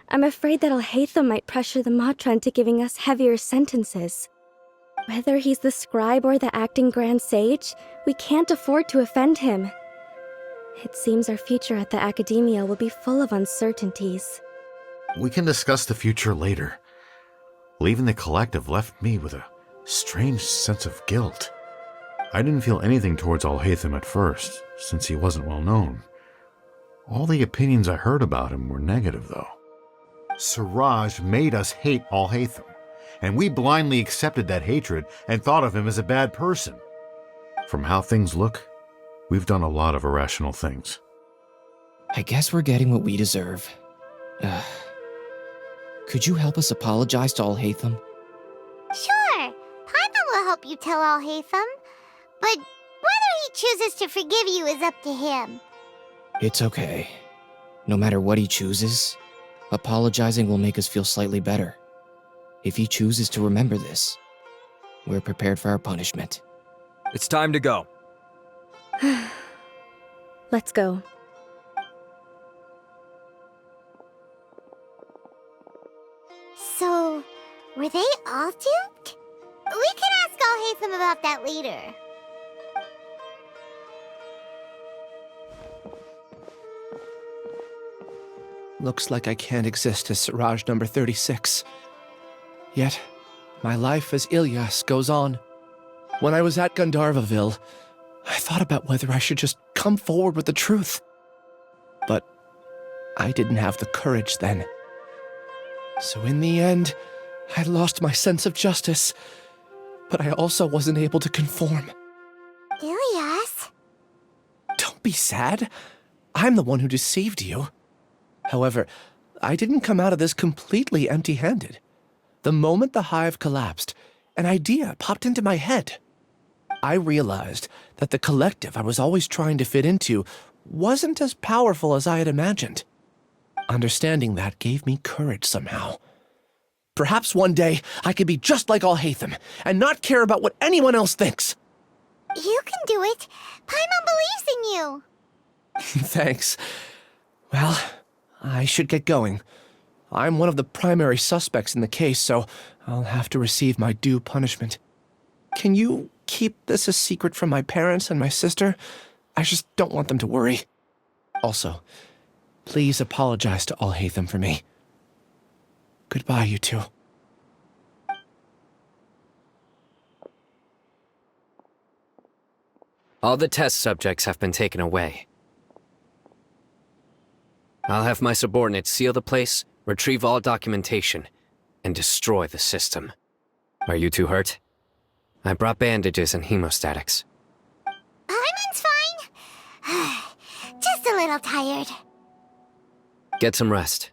I'm afraid that Alhaitham might pressure the Matra into giving us heavier sentences. Whether he's the scribe or the acting Grand Sage, we can't afford to offend him. It seems our future at the Academia will be full of uncertainties. We can discuss the future later. Leaving the collective left me with a strange sense of guilt. I didn't feel anything towards Alhaitham at first, since he wasn't well known. All the opinions I heard about him were negative, though. Siraj made us hate Alhaitham, and we blindly accepted that hatred and thought of him as a bad person. From how things look, we've done a lot of irrational things. I guess we're getting what we deserve. Could you help us apologize to Alhaitham? Sure, Paimon will help you tell Alhaitham. But whether he chooses to forgive you is up to him. It's okay. No matter what he chooses, apologizing will make us feel slightly better. If he chooses to remember this, we're prepared for our punishment. It's time to go. Let's go. So, were they all duped? We can ask Alhaitham about that later. Looks like I can't exist as Siraj number 36. Yet, my life as Ilyas goes on. When I was at Gandharvaville, I thought about whether I should just come forward with the truth. But I didn't have the courage then. So in the end, I lost my sense of justice, but I also wasn't able to conform. Ilyas? Don't be sad. I'm the one who deceived you. However, I didn't come out of this completely empty-handed. The moment the hive collapsed, an idea popped into my head. I realized that the collective I was always trying to fit into wasn't as powerful as I had imagined. Understanding that gave me courage somehow. Perhaps one day I could be just like Alhaitham and not care about what anyone else thinks. You can do it. Paimon believes in you. Thanks. Well, I should get going. I'm one of the primary suspects in the case, so I'll have to receive my due punishment. Can you keep this a secret from my parents and my sister? I just don't want them to worry. Also, please apologize to Alhaitham for me. Goodbye, you two. All the test subjects have been taken away. I'll have my subordinates seal the place, retrieve all documentation, and destroy the system. Are you two hurt? I brought bandages and hemostatics. Paimon's fine. Just a little tired. Get some rest.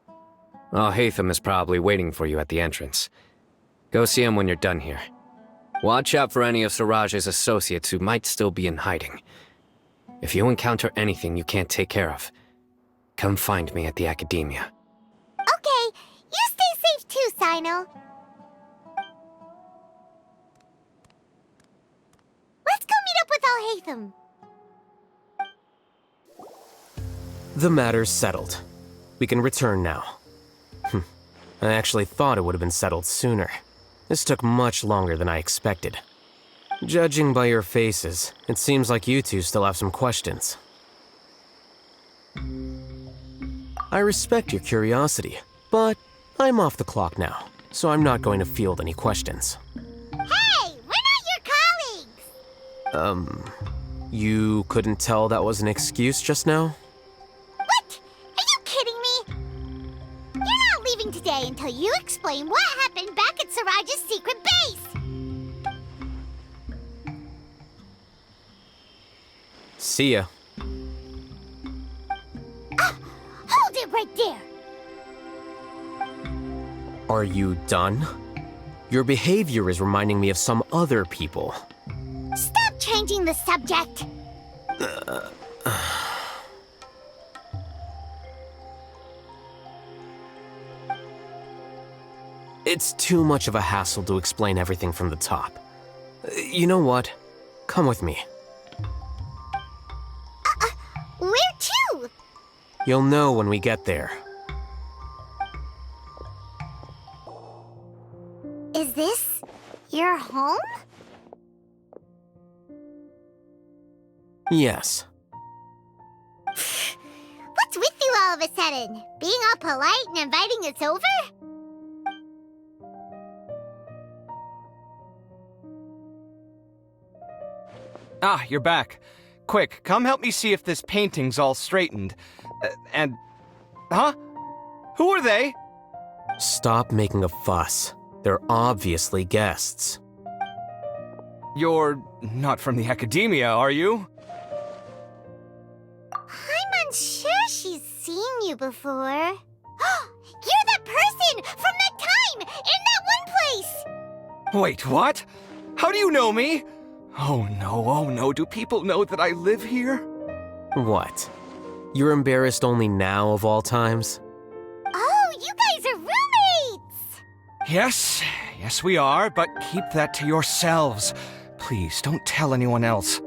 Alhaitham is probably waiting for you at the entrance. Go see him when you're done here. Watch out for any of Siraj's associates who might still be in hiding. If you encounter anything you can't take care of, come find me at the Academia. Okay, you stay safe too, Sino. Let's go meet up with Alhaitham. The matter's settled. We can return now. I actually thought it would have been settled sooner. This took much longer than I expected. Judging by your faces, it seems like you two still have some questions. I respect your curiosity, but I'm off the clock now, so I'm not going to field any questions. Hey, we're not your colleagues! You couldn't tell that was an excuse just now? away until you explain what happened back at Siraj's secret base. See ya. Hold it right there. Are you done? Your behavior is reminding me of some other people. Stop changing the subject. It's too much of a hassle to explain everything from the top. You know what? Come with me. Where to? You'll know when we get there. Is this your home? Yes. What's with you all of a sudden? Being all polite and inviting us over? Ah, you're back. Quick, come help me see if this painting's all straightened. Huh? Who are they? Stop making a fuss. They're obviously guests. You're not from the Academia, are you? I'm unsure she's seen you before. You're that person from that time in that one place! Wait, what? How do you know me? Oh no, do people know that I live here? What? You're embarrassed only now of all times? Oh, you guys are roommates! Yes we are, but keep that to yourselves. Please, don't tell anyone else.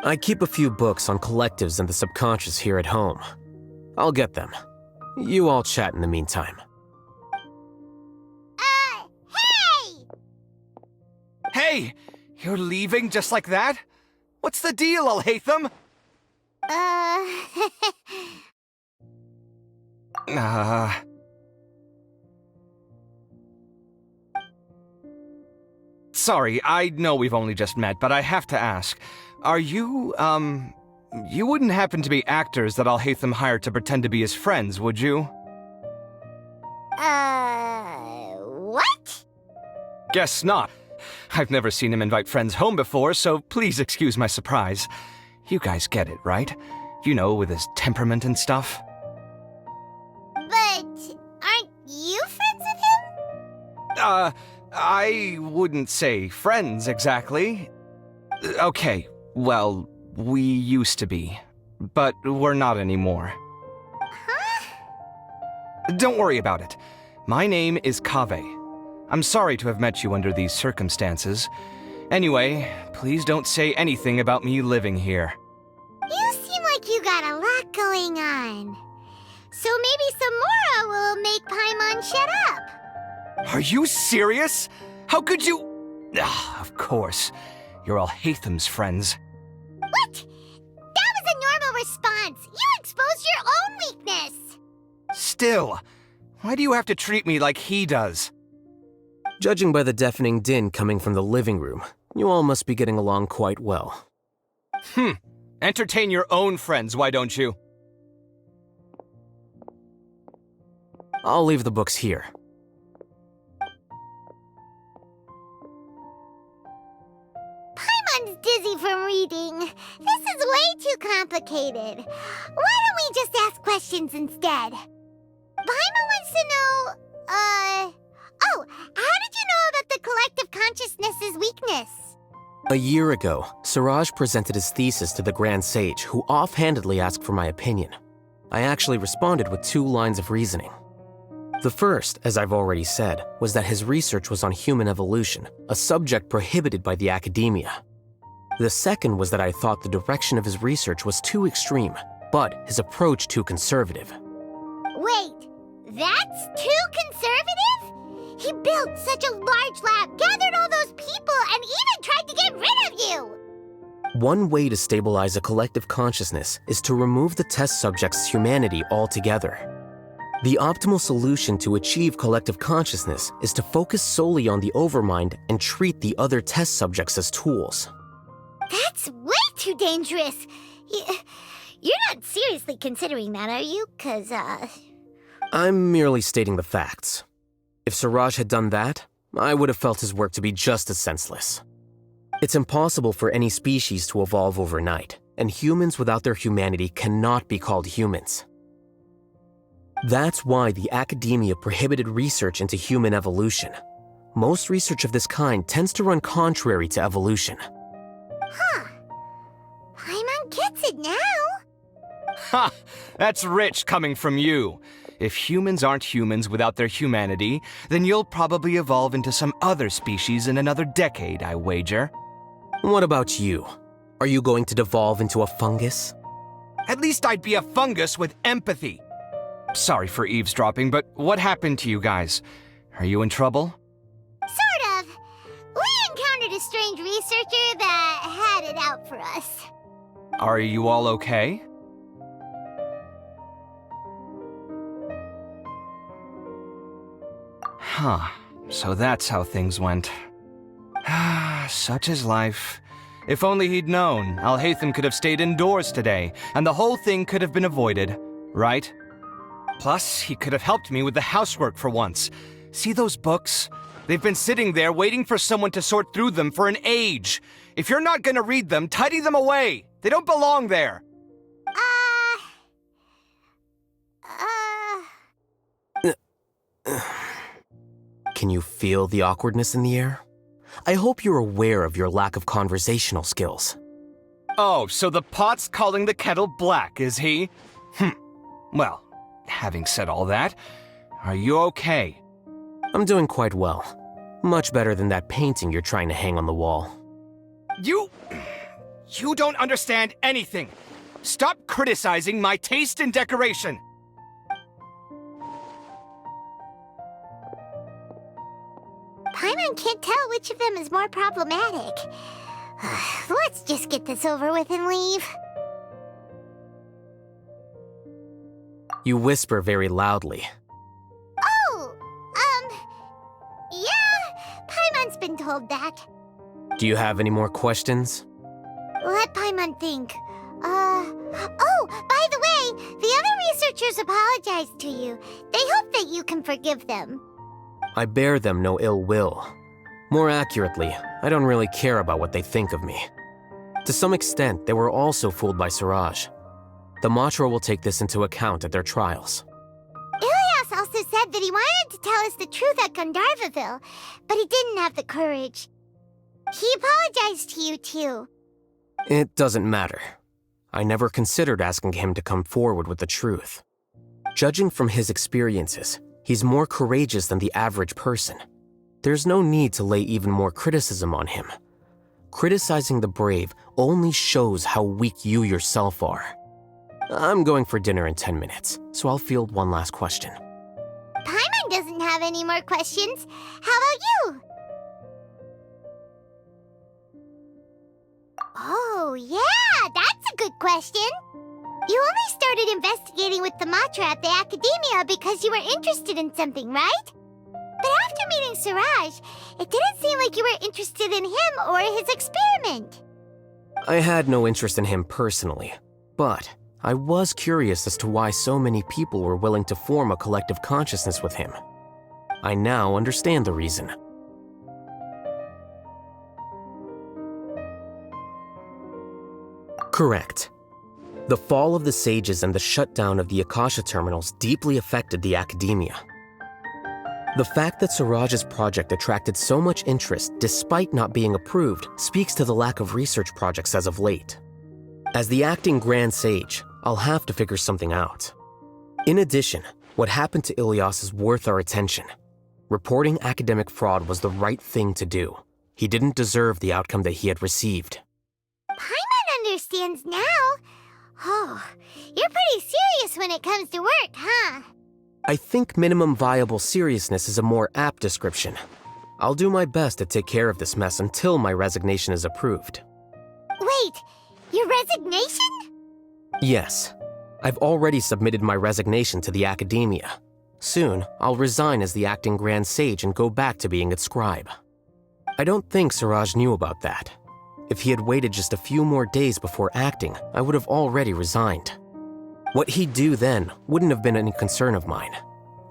I keep a few books on collectives and the subconscious here at home. I'll get them. You all chat in the meantime. Hey! Hey! You're leaving just like that? What's the deal, Alhaitham? Sorry, I know we've only just met, but I have to ask. Are you, you wouldn't happen to be actors that Alhaitham hired to pretend to be his friends, would you? What? Guess not. I've never seen him invite friends home before, so please excuse my surprise. You guys get it, right? You know, with his temperament and stuff. But aren't you friends with him? I wouldn't say friends exactly. Okay, well, we used to be, but we're not anymore. Huh? Don't worry about it. My name is Kaveh. I'm sorry to have met you under these circumstances. Anyway, please don't say anything about me living here. You seem like you got a lot going on. So maybe Samora will make Paimon shut up. Are you serious? How could you? Of course. You're Alhaitham's friends. What? That was a normal response. You exposed your own weakness. Still, why do you have to treat me like he does? Judging by the deafening din coming from the living room, you all must be getting along quite well. Entertain your own friends, why don't you? I'll leave the books here. Paimon's dizzy from reading. This is way too complicated. Why don't we just ask questions instead? Paimon wants to know, Oh, how did you know about the collective consciousness's weakness? A year ago, Siraj presented his thesis to the Grand Sage, who offhandedly asked for my opinion. I actually responded with 2 lines of reasoning. The first, as I've already said, was that his research was on human evolution, a subject prohibited by the Academia. The second was that I thought the direction of his research was too extreme, but his approach too conservative. Wait, that's too conservative? He built such a large lab, gathered all those people, and even tried to get rid of you! One way to stabilize a collective consciousness is to remove the test subject's humanity altogether. The optimal solution to achieve collective consciousness is to focus solely on the overmind and treat the other test subjects as tools. That's way too dangerous. You're not seriously considering that, are you? 'Cause, I'm merely stating the facts. If Siraj had done that, I would have felt his work to be just as senseless. It's impossible for any species to evolve overnight, and humans without their humanity cannot be called humans. That's why the academia prohibited research into human evolution. Most research of this kind tends to run contrary to evolution. Huh. Paimon gets it now. Ha! That's rich coming from you. If humans aren't humans without their humanity, then you'll probably evolve into some other species in another decade, I wager. What about you? Are you going to devolve into a fungus? At least I'd be a fungus with empathy. Sorry for eavesdropping, but what happened to you guys? Are you in trouble? Sort of. We encountered a strange researcher that had it out for us. Are you all okay? Huh. So that's how things went. Such is life. If only he'd known, Alhaitham could have stayed indoors today, and the whole thing could have been avoided, right? Plus, he could have helped me with the housework for once. See those books? They've been sitting there waiting for someone to sort through them for an age. If you're not gonna read them, tidy them away. They don't belong there. Can you feel the awkwardness in the air? I hope you're aware of your lack of conversational skills. Oh, so the pot's calling the kettle black, is he? Well, having said all that, are you okay? I'm doing quite well. Much better than that painting you're trying to hang on the wall. You don't understand anything. Stop criticizing my taste in decoration. Paimon can't tell which of them is more problematic. Let's just get this over with and leave. You whisper very loudly. Oh, yeah, Paimon's been told that. Do you have any more questions? Let Paimon think. Oh, by the way, the other researchers apologized to you. They hope that you can forgive them. I bear them no ill will. More accurately, I don't really care about what they think of me. To some extent, they were also fooled by Siraj. The Matra will take this into account at their trials. Ilias also said that he wanted to tell us the truth at Gandharvaville, but he didn't have the courage. He apologized to you, too. It doesn't matter. I never considered asking him to come forward with the truth. Judging from his experiences, he's more courageous than the average person. There's no need to lay even more criticism on him. Criticizing the brave only shows how weak you yourself are. I'm going for dinner in 10 minutes, so I'll field one last question. Paimon doesn't have any more questions. How about you? Oh, yeah, that's a good question. You only started investigating with the Matra at the Academia because you were interested in something, right? But after meeting Siraj, it didn't seem like you were interested in him or his experiment. I had no interest in him personally, but I was curious as to why so many people were willing to form a collective consciousness with him. I now understand the reason. Correct. The fall of the sages and the shutdown of the Akasha terminals deeply affected the academia. The fact that Siraj's project attracted so much interest despite not being approved speaks to the lack of research projects as of late. As the acting Grand Sage, I'll have to figure something out. In addition, what happened to Ilias is worth our attention. Reporting academic fraud was the right thing to do. He didn't deserve the outcome that he had received. Paimon understands now. Oh, you're pretty serious when it comes to work, huh? I think minimum viable seriousness is a more apt description. I'll do my best to take care of this mess until my resignation is approved. Wait, your resignation? Yes. I've already submitted my resignation to the Academia. Soon, I'll resign as the acting Grand Sage and go back to being its scribe. I don't think Siraj knew about that. If he had waited just a few more days before acting, I would have already resigned. What he'd do then wouldn't have been any concern of mine.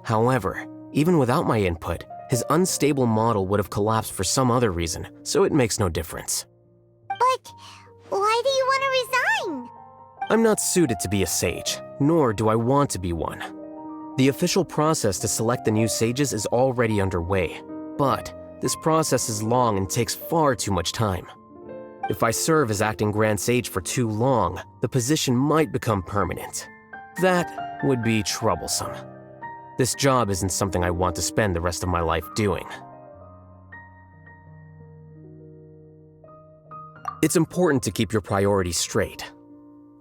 However, Even without my input, his unstable model would have collapsed for some other reason, so it makes no difference. But why do you want to resign? I'm not suited to be a sage, nor do I want to be one. The official process to select the new sages is already underway, but this process is long and takes far too much time. If I serve as acting Grand Sage for too long, the position might become permanent. That would be troublesome. This job isn't something I want to spend the rest of my life doing. It's important to keep your priorities straight.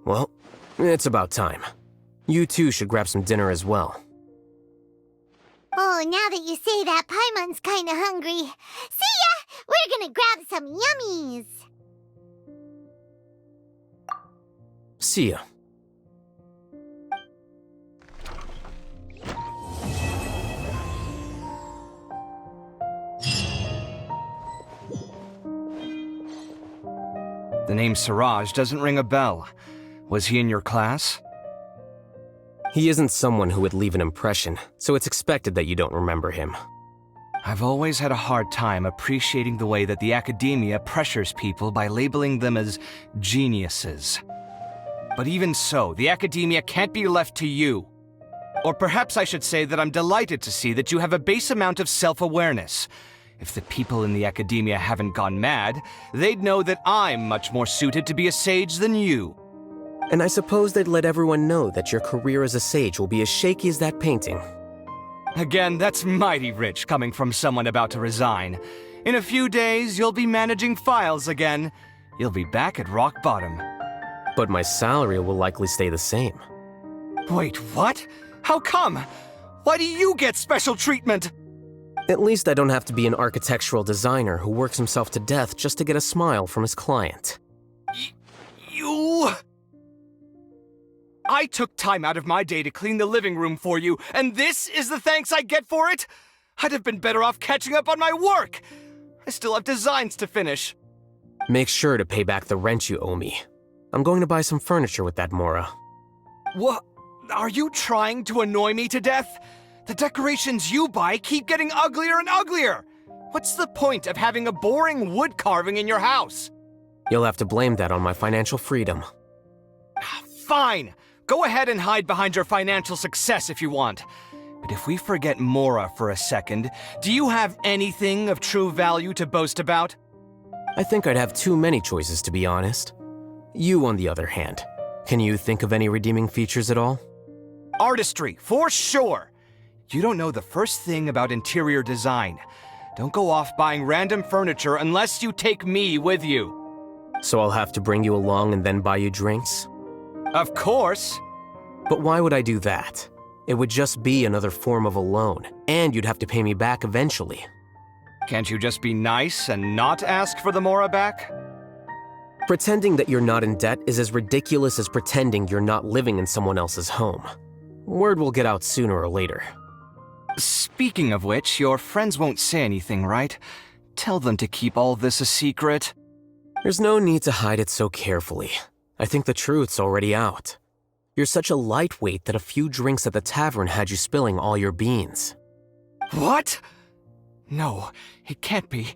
Well, it's about time. You too should grab some dinner as well. Oh, now that you say that, Paimon's kinda hungry. See ya! We're gonna grab some yummies! See ya. The name Siraj doesn't ring a bell. Was he in your class? He isn't someone who would leave an impression, so it's expected that you don't remember him. I've always had a hard time appreciating the way that the academia pressures people by labeling them as geniuses. But even so, the academia can't be left to you. Or perhaps I should say that I'm delighted to see that you have a base amount of self-awareness. If the people in the academia haven't gone mad, they'd know that I'm much more suited to be a sage than you. And I suppose they'd let everyone know that your career as a sage will be as shaky as that painting. Again, that's mighty rich coming from someone about to resign. In a few days, you'll be managing files again. You'll be back at rock bottom. But my salary will likely stay the same. Wait, what? How come? Why do you get special treatment? At least I don't have to be an architectural designer who works himself to death just to get a smile from his client. You... I took time out of my day to clean the living room for you, and this is the thanks I get for it? I'd have been better off catching up on my work. I still have designs to finish. Make sure to pay back the rent you owe me. I'm going to buy some furniture with that, Mora. What? Are you trying to annoy me to death? The decorations you buy keep getting uglier and uglier. What's the point of having a boring wood carving in your house? You'll have to blame that on my financial freedom. Fine. Go ahead and hide behind your financial success if you want. But if we forget Mora for a second, do you have anything of true value to boast about? I think I'd have too many choices, to be honest. You, on the other hand, can you think of any redeeming features at all? Artistry, for sure. You don't know the first thing about interior design. Don't go off buying random furniture unless you take me with you. So I'll have to bring you along and then buy you drinks? Of course. But why would I do that? It would just be another form of a loan, and you'd have to pay me back eventually. Can't you just be nice and not ask for the Mora back? Pretending that you're not in debt is as ridiculous as pretending you're not living in someone else's home. Word will get out sooner or later. Speaking of which, your friends won't say anything, right? Tell them to keep all this a secret. There's no need to hide it so carefully. I think the truth's already out. You're such a lightweight that a few drinks at the tavern had you spilling all your beans. What? No, it can't be.